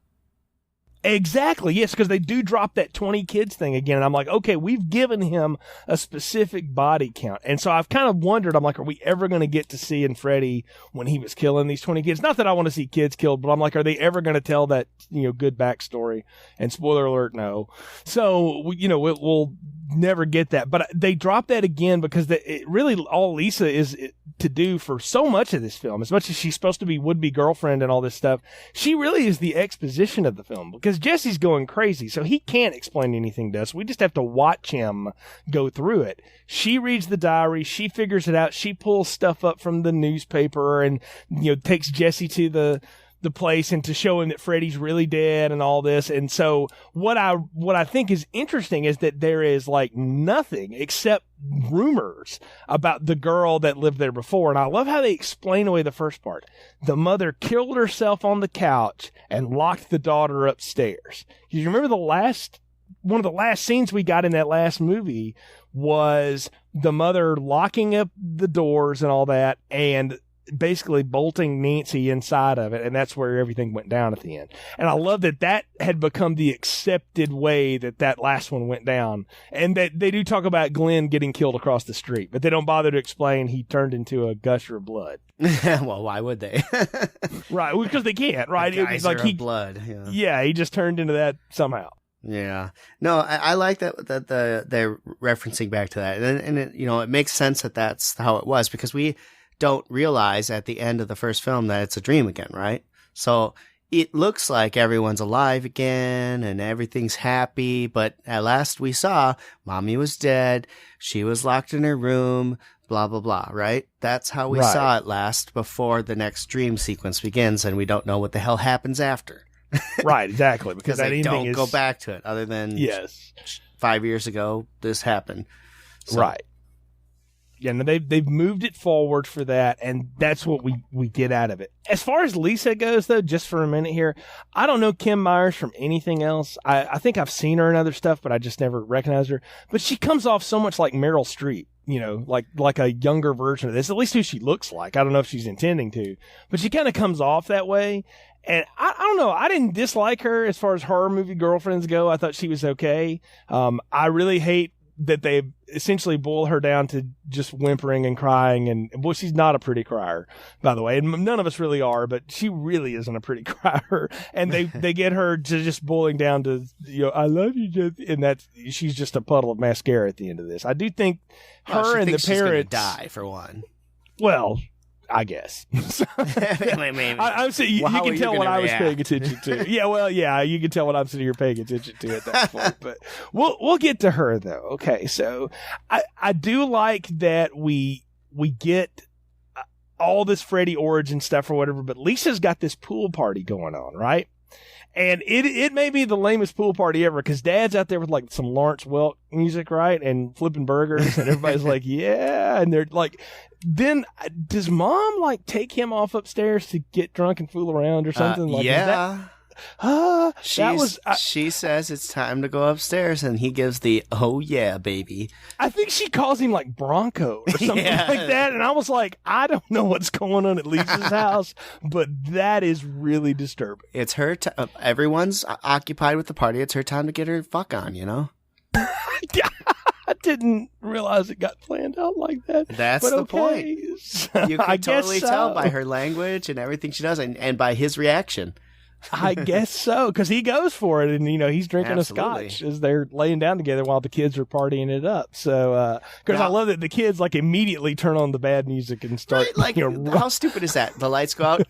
Exactly. Yes, because they do drop that 20 kids thing again. And I'm like, okay, we've given him a specific body count. And so I've kind of wondered, I'm like, are we ever going to get to see in Freddy when he was killing these 20 kids? Not that I want to see kids killed, but I'm like, are they ever going to tell that, good backstory? And spoiler alert, no. So, we'll never get that. But they drop that again because it really all Lisa is to do for so much of this film, as much as she's supposed to be would-be girlfriend and all this stuff, she really is the exposition of the film because Jesse's going crazy, so he can't explain anything to us. We just have to watch him go through it. She reads the diary, she figures it out, she pulls stuff up from the newspaper and takes Jesse to the place and to show him that Freddy's really dead and all this. And so what I think is interesting is that there is like nothing except rumors about the girl that lived there before. And I love how they explain away the first part. The mother killed herself on the couch and locked the daughter upstairs. You remember one of the last scenes we got in that last movie was the mother locking up the doors and all that and basically bolting Nancy inside of it, and that's where everything went down at the end. And I love that had become the accepted way that last one went down, and that they do talk about Glenn getting killed across the street, but they don't bother to explain he turned into a gusher of blood. Well, why would they? Right, because they can't, right? It was like blood. Yeah, he just turned into that somehow. Yeah. No, I like that they're referencing back to that, and it, it makes sense that that's how it was, because we don't realize at the end of the first film that it's a dream again, right? So it looks like everyone's alive again and everything's happy, but at last we saw Mommy was dead, she was locked in her room, blah, blah, blah, right? That's how we saw it last before the next dream sequence begins, and we don't know what the hell happens after. Right, exactly. Because they don't go back to it, other than 5 years ago, this happened. So. Right. Yeah, no, they've moved it forward for that, and that's what we get out of it. As far as Lisa goes, though, just for a minute here, I don't know Kim Myers from anything else. I think I've seen her in other stuff, but I just never recognized her. But she comes off so much like Meryl Streep, like a younger version of this, at least who she looks like. I don't know if she's intending to, but she kind of comes off that way. And I don't know, I didn't dislike her as far as horror movie girlfriends go. I thought she was okay. I really hate that they essentially boil her down to just whimpering and crying, and well, she's not a pretty crier, by the way, and none of us really are, but she really isn't a pretty crier, and they get her to just boiling down to I love you, Jesse, and she's just a puddle of mascara at the end of this. I do think her and the parents she's gonna die for one. Well, I guess. I'm saying you can tell what I was paying attention to. You can tell what I'm sitting here paying attention to at that point. But we'll get to her though. Okay, so I do like that we get all this Freddy origin stuff or whatever, but Lisa's got this pool party going on, right? And it may be the lamest pool party ever because Dad's out there with like some Lawrence Welk music, right? And flipping burgers, and everybody's like, yeah. And they're like, then does Mom like take him off upstairs to get drunk and fool around or something? Yeah. She says it's time to go upstairs, and he gives the "oh yeah, baby." I think she calls him like Bronco or something like that, and I was like, I don't know what's going on at Lisa's house, but that is really disturbing. It's her. Everyone's occupied with the party. It's her time to get her fuck on. I didn't realize it got planned out like that. That's the point. You can totally tell by her language and everything she does, and by his reaction. I guess so, because he goes for it, and he's drinking a scotch as they're laying down together while the kids are partying it up. So, because I love that the kids immediately turn on the bad music and start. Right, how stupid is that? The lights go out,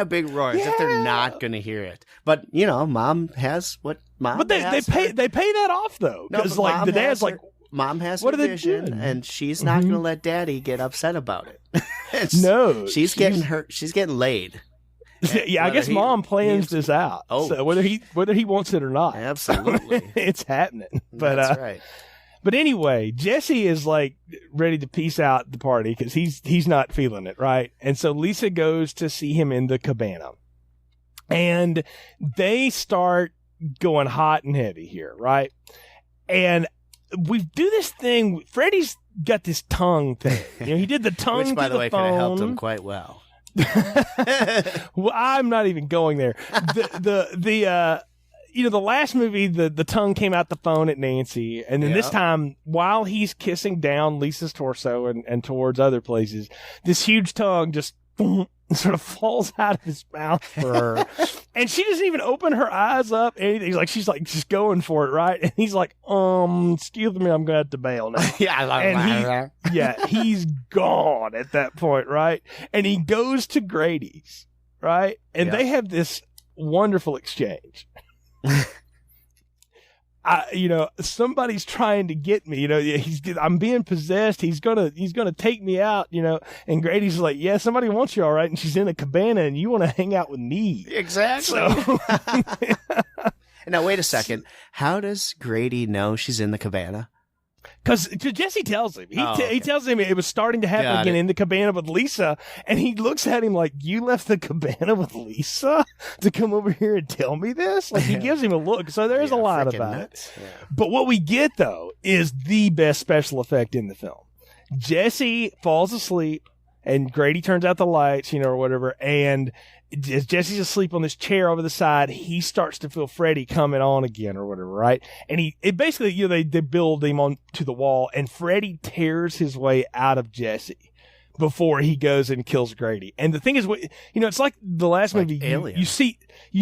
big roar, as if they're not going to hear it. But mom has what mom. But they pay that off though, because the dad's mom has her vision, and she's not going to let daddy get upset about it. No, she's getting hurt. She's getting laid. Yeah, I guess mom plans this out. Oh, so whether he wants it or not, absolutely, it's happening. But that's right. But anyway, Jesse is ready to peace out the party because he's not feeling it, right? And so Lisa goes to see him in the cabana, and they start going hot and heavy here, right? And we do this thing. Freddy's got this tongue thing. He did the tongue, which, by to the way, could have helped him quite well. Well, I'm not even going there. The last movie, the tongue came out the phone at Nancy, and then this time, while he's kissing down Lisa's torso and towards other places, this huge tongue just sort of falls out of his mouth for her, and she doesn't even open her eyes up. Anything. She's just going for it, right? And he's like, excuse me, I'm gonna have to bail now. He's gone at that point, right? And he goes to Grady's, right? And they have this wonderful exchange. Somebody's trying to get me, I'm being possessed. He's gonna take me out, and Grady's like, yeah, somebody wants you, all right. And she's in a cabana and you want to hang out with me. Exactly. So, now, wait a second. How does Grady know she's in the cabana? Because Jesse tells him. He tells him it was starting to happen again in the cabana with Lisa, and he looks at him like, you left the cabana with Lisa to come over here and tell me this? He gives him a look. So there's a lot about it. Yeah. But what we get, though, is the best special effect in the film. Jesse falls asleep, and Grady turns out the lights, or whatever, and as Jesse's asleep on this chair over the side, he starts to feel Freddy coming on again or whatever, right? And they build him onto the wall, and Freddy tears his way out of Jesse before he goes and kills Grady. And the thing is, it's like the last movie. Alien. You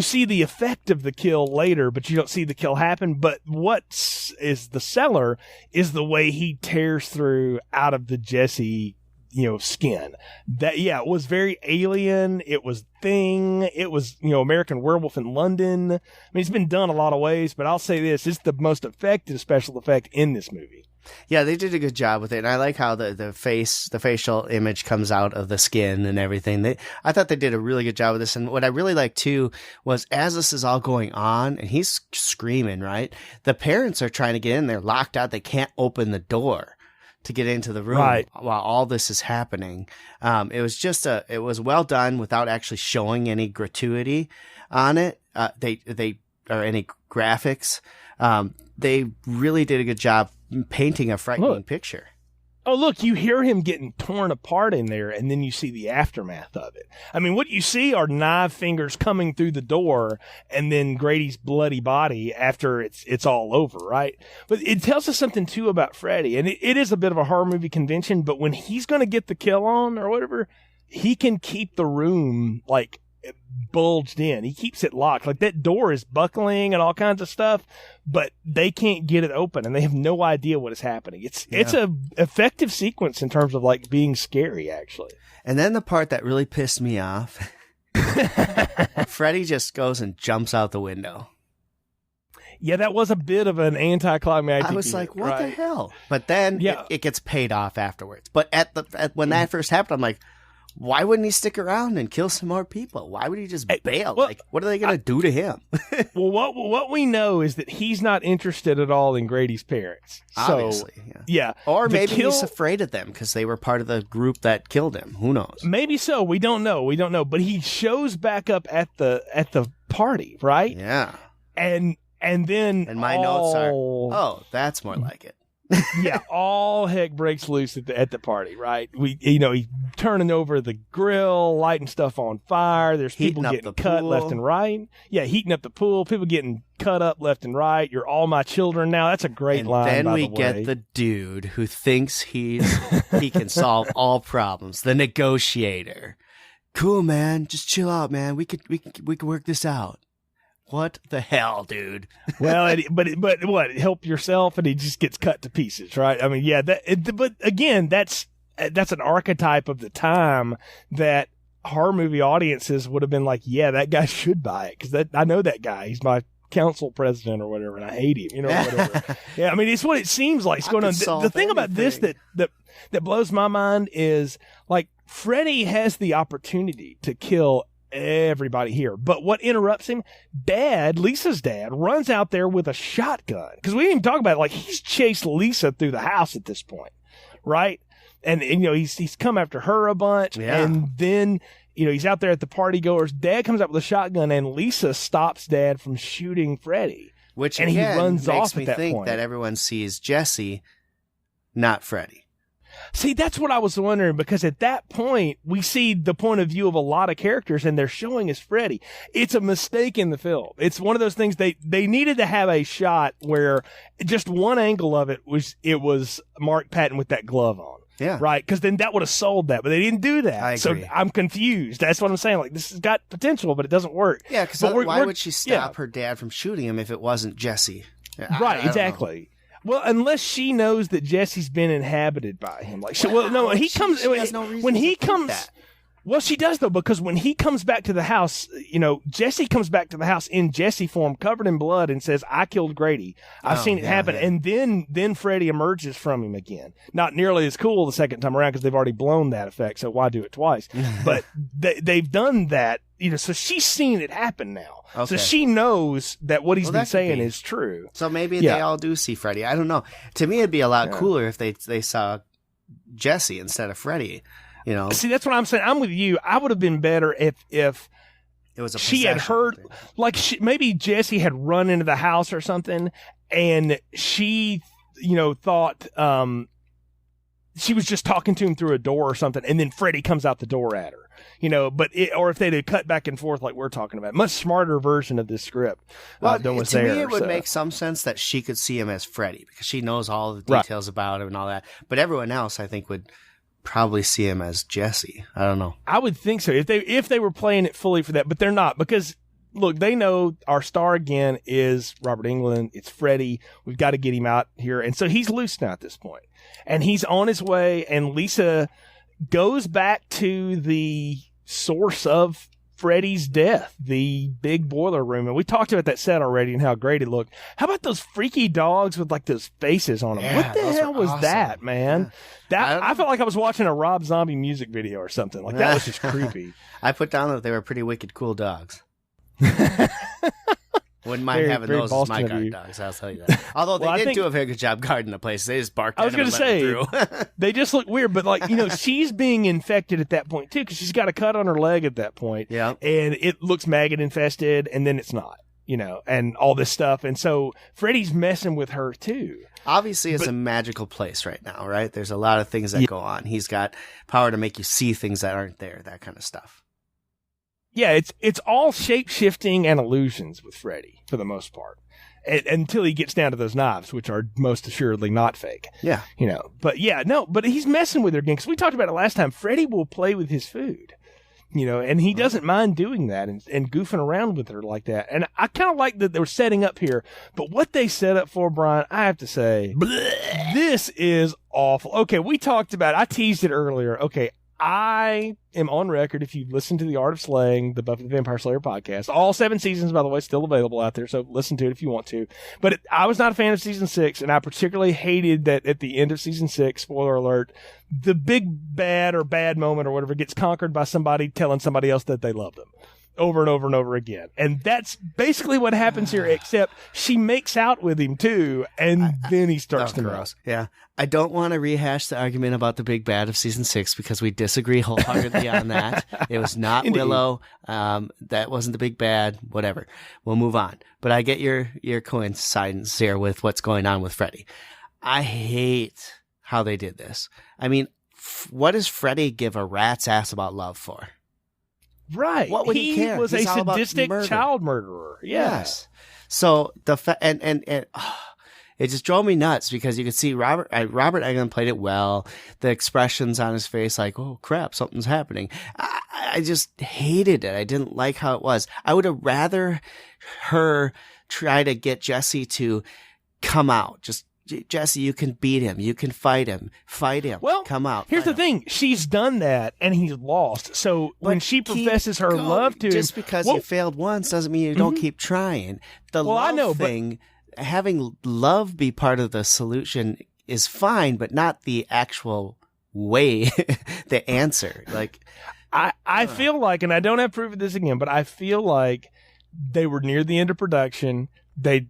see the effect of the kill later, but you don't see the kill happen. But what is the seller is the way he tears through out of the Jesse skin. It was very Alien. It was Thing. It was, American Werewolf in London. I mean, it's been done a lot of ways, but I'll say this, it's the most effective special effect in this movie. Yeah, they did a good job with it. And I like how the facial image comes out of the skin and everything. I thought they did a really good job with this. And what I really liked too was, as this is all going on and he's screaming, right? The parents are trying to get in. They're locked out. They can't open the door to get into the room while all this is happening. It was well done without actually showing any gratuity on it. They or any graphics. They really did a good job painting a frightening picture. Oh, look, you hear him getting torn apart in there, and then you see the aftermath of it. I mean, what you see are knife fingers coming through the door, and then Grady's bloody body after it's all over, right? But it tells us something, too, about Freddy, and it is a bit of a horror movie convention, but when he's going to get the kill on or whatever, he can keep the room, bulged in. He keeps it locked. That door is buckling and all kinds of stuff, but they can't get it open, and they have no idea what is happening. It's a effective sequence in terms of being scary, actually. And then the part that really pissed me off, Freddy just goes and jumps out the window. Yeah, that was a bit of an anticlimactic. I was like, what the hell? But then it gets paid off afterwards. But when that first happened, I'm like, why wouldn't he stick around and kill some more people? Why would he just bail? Well, like, what are they going to do to him? Well, what we know is that he's not interested at all in Grady's parents. Obviously, yeah. Or maybe he's afraid of them because they were part of the group that killed him. Who knows? Maybe so. We don't know. But he shows back up at the party, right? Yeah. And then my notes are, oh, that's more like it. Yeah, all heck breaks loose at the party, right? He's turning over the grill, lighting stuff on fire. There's people getting cut left and right. Yeah, heating up the pool. People getting cut up left and right. You're all my children now. That's a great line. And then we by the way. get the dude who thinks he can solve all problems. The negotiator. Cool, man. Just chill out, man. We could work this out. What the hell, dude? Well, but what? Help yourself, and he just gets cut to pieces, right? I mean, yeah. But again, that's an archetype of the time that horror movie audiences would have been like, yeah, that guy should buy it because I know that guy. He's my council president or whatever, and I hate him. Whatever. Yeah, I mean, it's what it seems like is going on. The thing about this that blows my mind is like Freddy has the opportunity to kill everybody here, but what interrupts him? Lisa's dad, runs out there with a shotgun because we didn't even talk about it. Like he's chased Lisa through the house at this point, right? And he's come after her a bunch, and then he's out there at the party goers. Dad comes out with a shotgun, and Lisa stops Dad from shooting Freddy, and he runs off at that point. Makes me think that everyone sees Jesse, not Freddy. See, that's what I was wondering, because at that point, we see the point of view of a lot of characters, and they're showing us Freddy. It's a mistake in the film. It's one of those things they needed to have a shot where just one angle of it was Mark Patton with that glove on. Yeah. Right? Because then that would have sold that, but they didn't do that. I agree. So I'm confused. That's what I'm saying. Like, this has got potential, but it doesn't work. Yeah, because why would she stop her dad from shooting him if it wasn't Jesse? Right, exactly. Well, unless she knows that Jesse's been inhabited by him, like, she has no reason when he comes. That. Well, she does though, because when he comes back to the house, Jesse comes back to the house in Jesse form, covered in blood, and says, "I killed Grady. I've seen it happen." Yeah. And then Freddy emerges from him again. Not nearly as cool the second time around because they've already blown that effect. So why do it twice? But they've done that. So she's seen it happen now. Okay. So she knows that what he's been saying is true. So maybe they all do see Freddy. I don't know. To me, it'd be a lot cooler if they saw Jesse instead of Freddy. See, that's what I'm saying. I'm with you. I would have been better if it was she had heard, like maybe Jesse had run into the house or something, and she, thought she was just talking to him through a door or something, and then Freddy comes out the door at her. Or if they'd have cut back and forth like we're talking about, much smarter version of this script. To me, it would make some sense that she could see him as Freddy because she knows all the details about him and all that. But everyone else, I think, would probably see him as Jesse. I don't know. I would think so if they were playing it fully for that, but they're not because. Look, they know our star again is Robert Englund. It's Freddy. We've got to get him out here. And so he's loose now at this point. And he's on his way, and Lisa goes back to the source of Freddy's death, the big boiler room. And we talked about that set already and how great it looked. How about those freaky dogs with like those faces on them? Yeah, what the hell was that, man? Yeah. I felt like I was watching a Rob Zombie music video or something. Like that was just creepy. I put down that they were pretty wicked cool dogs. Wouldn't mind having those as my guard dogs, I'll tell you that. Although they did do a very good job guarding the place. They just barked at them and let them through. They just look weird, but she's being infected at that point too because she's got a cut on her leg at that point. Yeah. And it looks maggot infested, and then it's not, and all this stuff. And so Freddy's messing with her too. Obviously, it's a magical place right now, right? There's a lot of things that go on. He's got power to make you see things that aren't there, that kind of stuff. Yeah, it's all shape-shifting and illusions with Freddy, for the most part. Until he gets down to those knives, which are most assuredly not fake. Yeah. But he's messing with her again, because we talked about it last time. Freddy will play with his food, and he doesn't mind doing that and goofing around with her like that. And I kind of like that they were setting up here, but what they set up for, Brian, I have to say, this is awful. Okay, we talked about it. I teased it earlier. Okay, I am on record, if you listen to The Art of Slaying, the Buffy the Vampire Slayer podcast, all 7 seasons, by the way, still available out there, so listen to it if you want to. But I was not a fan of season 6, and I particularly hated that at the end of season 6, spoiler alert, the big bad or bad moment or whatever gets conquered by somebody telling somebody else that they love them. Over and over and over again. And that's basically what happens here, except she makes out with him too, and then he starts to melt. Yeah. I don't want to rehash the argument about the big bad of season 6 because we disagree wholeheartedly on that. It was not Willow. That wasn't the big bad. Whatever. We'll move on. But I get your coincidence here with what's going on with Freddy. I hate how they did this. I mean, what does Freddy give a rat's ass about love for? Right. What would he care? He was He's a all about sadistic murder. child murderer. Yes. So it just drove me nuts because you could see Robert Englund played it well. The expressions on his face, like, oh crap, something's happening. I just hated it. I didn't like how it was. I would have rather her try to get Jesse to come out. Just, Jesse, you can beat him. You can fight him. Fight him. Well, come out. Here's the thing. She's done that, and he's lost. So when she professes her love to him... Just because you failed once doesn't mean you don't keep trying. The love thing, having love be part of the solution is fine, but not the actual way, the answer. Like, I feel like, and I don't have proof of this again, but I feel like they were near the end of production. The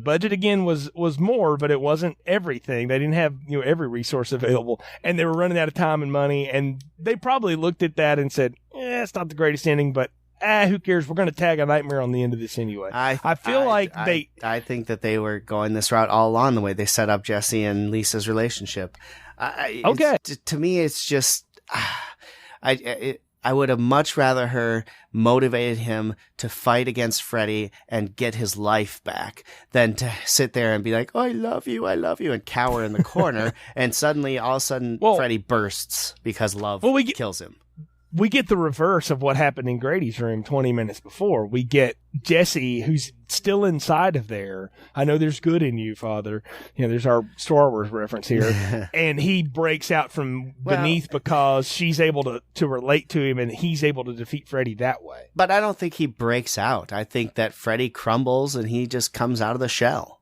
budget again was more, but it wasn't everything. They didn't have every resource available, and they were running out of time and money. And they probably looked at that and said, "It's not the greatest ending, but who cares? We're going to tag a nightmare on the end of this anyway." I think that they were going this route all along the way they set up Jesse and Lisa's relationship. To me, it's just I would have much rather her motivated him to fight against Freddy and get his life back than to sit there and be like, oh, I love you, and cower in the corner. And suddenly, all of a sudden, Freddy bursts because love kills him. We get the reverse of what happened in Grady's room 20 minutes before. We get Jesse, who's still inside of there. I know there's good in you, Father. There's our Star Wars reference here. And he breaks out from beneath because she's able to relate to him, and he's able to defeat Freddy that way. But I don't think he breaks out. I think that Freddy crumbles and he just comes out of the shell.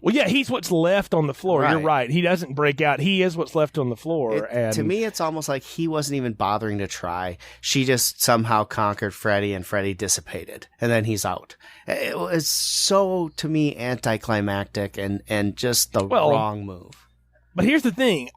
Well, yeah, he's what's left on the floor. Right. You're right. He doesn't break out. He is what's left on the floor. To me, it's almost like he wasn't even bothering to try. She just somehow conquered Freddy, and Freddy dissipated. And then he's out. It was so, to me, anticlimactic and just the wrong move. But here's the thing.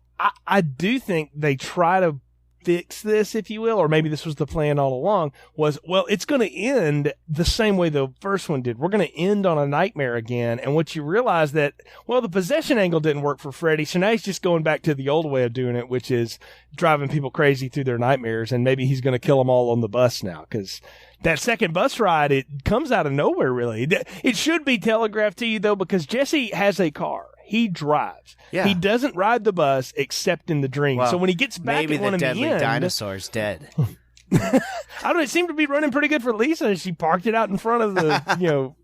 I do think they try to fix this, if you will, or maybe this was the plan all along, was, it's going to end the same way the first one did. We're going to end on a nightmare again. And what you realize that, the possession angle didn't work for Freddy, so now he's just going back to the old way of doing it, which is driving people crazy through their nightmares, and maybe he's going to kill them all on the bus now, because that second bus ride, it comes out of nowhere, really. It should be telegraphed to you, though, because Jesse has a car. He drives. Yeah. He doesn't ride the bus except in the dream. So when he gets back at one of the end, maybe the deadly dinosaur's dead. I don't know. It seemed to be running pretty good for Lisa. She parked it out in front of the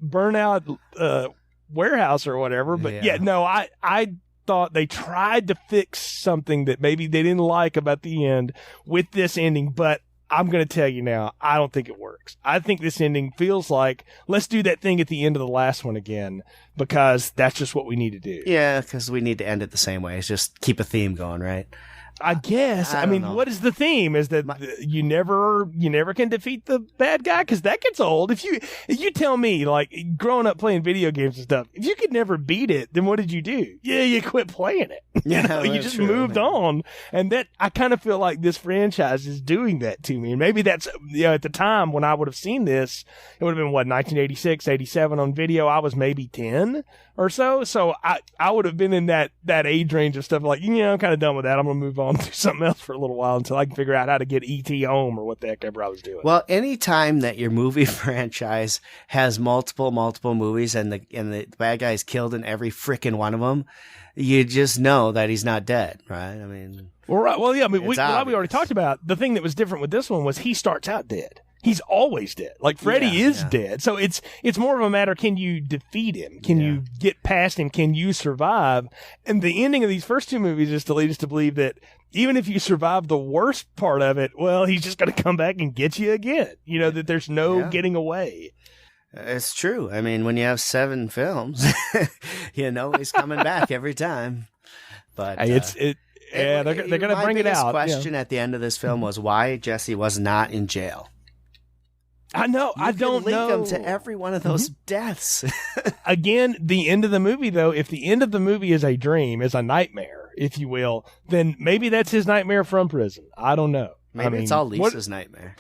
burnout warehouse or whatever. But I thought they tried to fix something that maybe they didn't like about the end with this ending, but I'm going to tell you now, I don't think it works. I think this ending feels like, let's do that thing at the end of the last one again, because that's just what we need to do. Yeah, because we need to end it the same way. It's just keep a theme going, right? I guess. I mean, what is the theme? Is that you never can defeat the bad guy? Because that gets old. If you tell me, like, growing up playing video games and stuff, if you could never beat it, then what did you do? Yeah, you quit playing it. You just moved on. And that, I kind of feel like this franchise is doing that to me. And maybe that's, at the time when I would have seen this, it would have been 1986, 87 on video. I was maybe 10 or so. So I would have been in that age range of stuff like, I'm kind of done with that. I'm going to move on to something else for a little while until I can figure out how to get E.T. home or what the heck ever I was doing. Well, any time that your movie franchise has multiple movies and the bad guy is killed in every freaking one of them, you just know that he's not dead, right? I mean, we already talked about the thing that was different with this one was he starts out dead. he's always dead. Like Freddy is dead. So it's more of a matter, can you defeat him? Can you get past him? Can you survive? And the ending of these first two movies is to lead us to believe that even if you survive the worst part of it, well, he's just going to come back and get you again. You know, that there's no getting away. It's true. I mean, when you have 7 films, you know he's coming back every time. But they're going to bring it out. My question at the end of this film was why Jesse was not in jail. I know. I don't know. Link them to every one of those deaths. Again, the end of the movie, though, if the end of the movie is a dream, is a nightmare, if you will, then maybe that's his nightmare from prison. I don't know. Maybe it's all Lisa's nightmare.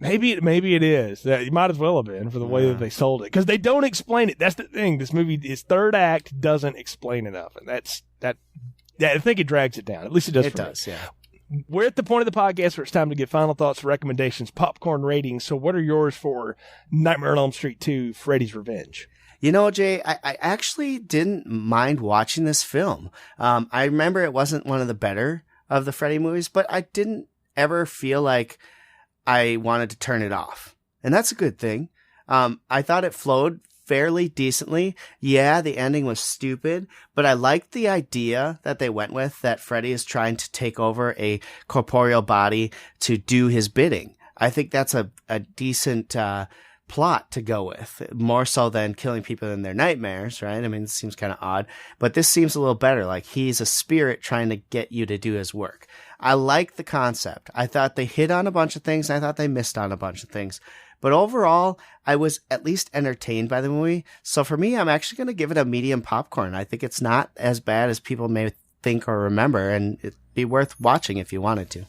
Maybe it is. It might as well have been for the way that they sold it, because they don't explain it. That's the thing. This movie, its third act doesn't explain enough, and that's that. I think it drags it down. At least it does. It does. Yeah. We're at the point of the podcast where it's time to get final thoughts, recommendations, popcorn ratings. So what are yours for Nightmare on Elm Street 2, Freddy's Revenge? You know, Jay, I actually didn't mind watching this film. I remember it wasn't one of the better of the Freddy movies, but I didn't ever feel like I wanted to turn it off. And that's a good thing. I thought it flowed fairly decently. Yeah, the ending was stupid, but I liked the idea that they went with, that Freddy is trying to take over a corporeal body to do his bidding. I think that's a decent plot to go with, more so than killing people in their nightmares, right? I mean, it seems kind of odd, but this seems a little better. Like he's a spirit trying to get you to do his work. I like the concept. I thought they hit on a bunch of things. I thought they missed on a bunch of things. But overall, I was at least entertained by the movie. So for me, I'm actually going to give it a medium popcorn. I think it's not as bad as people may think or remember, and it'd be worth watching if you wanted to.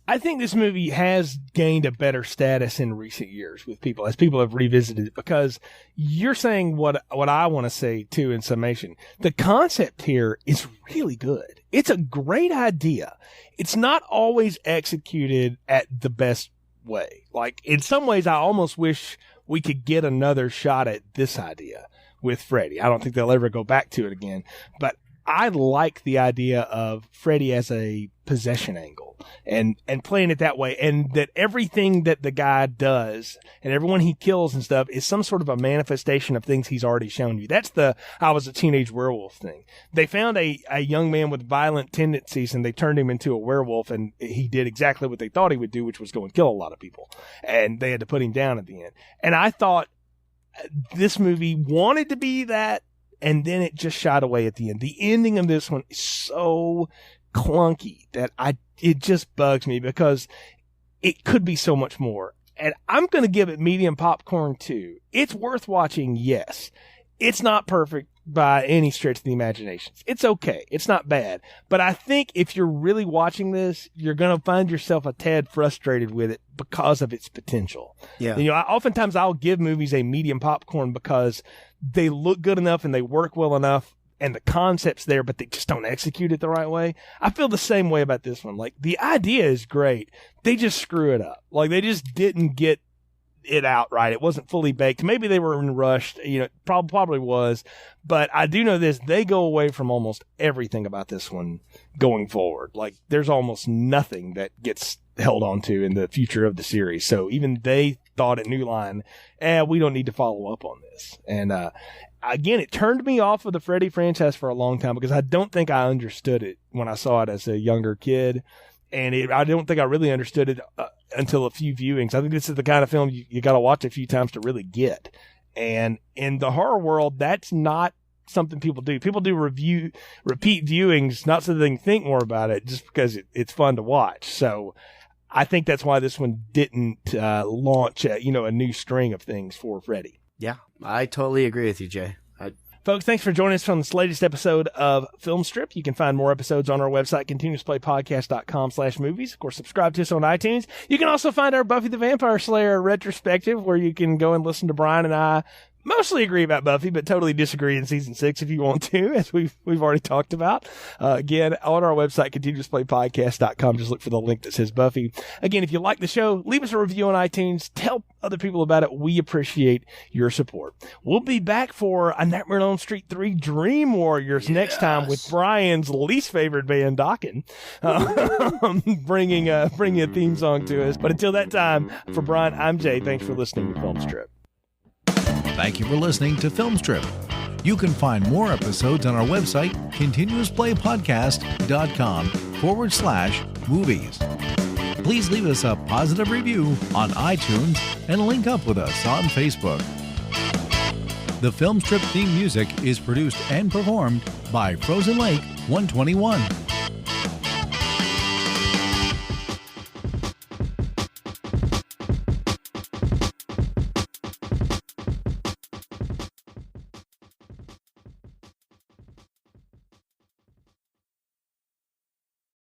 I think this movie has gained a better status in recent years with people, as people have revisited it, because you're saying what I want to say too in summation. The concept here is really good. It's a great idea. It's not always executed at the best way. Like in some ways, I almost wish we could get another shot at this idea with Freddy. I don't think they'll ever go back to it again, but I like the idea of Freddy as a possession angle and playing it that way, and that everything that the guy does and everyone he kills and stuff is some sort of a manifestation of things he's already shown you. That's the I was a teenage werewolf thing. They found a young man with violent tendencies and they turned him into a werewolf, and he did exactly what they thought he would do, which was go and kill a lot of people, and they had to put him down at the end. And I thought this movie wanted to be that, and then it just shot away at the end. The ending of this one is so clunky that it just bugs me, because it could be so much more. And I'm going to give it medium popcorn too. It's worth watching, yes. It's not perfect by any stretch of the imagination. It's okay. It's not bad. But I think if you're really watching this, you're going to find yourself a tad frustrated with it because of its potential. Yeah. You know, oftentimes I'll give movies a medium popcorn because they look good enough and they work well enough and the concept's there, but they just don't execute it the right way. I feel the same way about this one. Like, the idea is great. They just screw it up. Like, they just didn't get it out right. It wasn't fully baked. Maybe they were rushed, you know, probably was, but I do know this, they go away from almost everything about this one going forward. Like, there's almost nothing that gets held on to in the future of the series. So even they thought at New Line, we don't need to follow up on this. And again, it turned me off of the Freddy franchise for a long time because I don't think I understood it when I saw it as a younger kid. And I don't think I really understood it until a few viewings. I think this is the kind of film you got to watch a few times to really get. And in the horror world, that's not something people do. People do repeat viewings, not so they can think more about it, just because it's fun to watch. So I think that's why this one didn't launch a new string of things for Freddy. Yeah, I totally agree with you, Jay. Folks, thanks for joining us on this latest episode of Film Strip. You can find more episodes on our website, continuousplaypodcast.com/movies. Of course, subscribe to us on iTunes. You can also find our Buffy the Vampire Slayer retrospective, where you can go and listen to Brian and I mostly agree about Buffy, but totally disagree in season 6 if you want to, as we've already talked about. Again, on our website, continuousplaypodcast.com, just look for the link that says Buffy. Again, if you like the show, leave us a review on iTunes. Tell other people about it. We appreciate your support. We'll be back for A Nightmare on Elm Street 3 Dream Warriors next time with Brian's least favorite band, Dokken, bringing a theme song to us. But until that time, for Brian, I'm Jay. Thanks for listening to Film Strip. Thank you for listening to Film Strip. You can find more episodes on our website, continuousplaypodcast.com/movies. Please leave us a positive review on iTunes and link up with us on Facebook. The Film Strip theme music is produced and performed by Frozen Lake 121.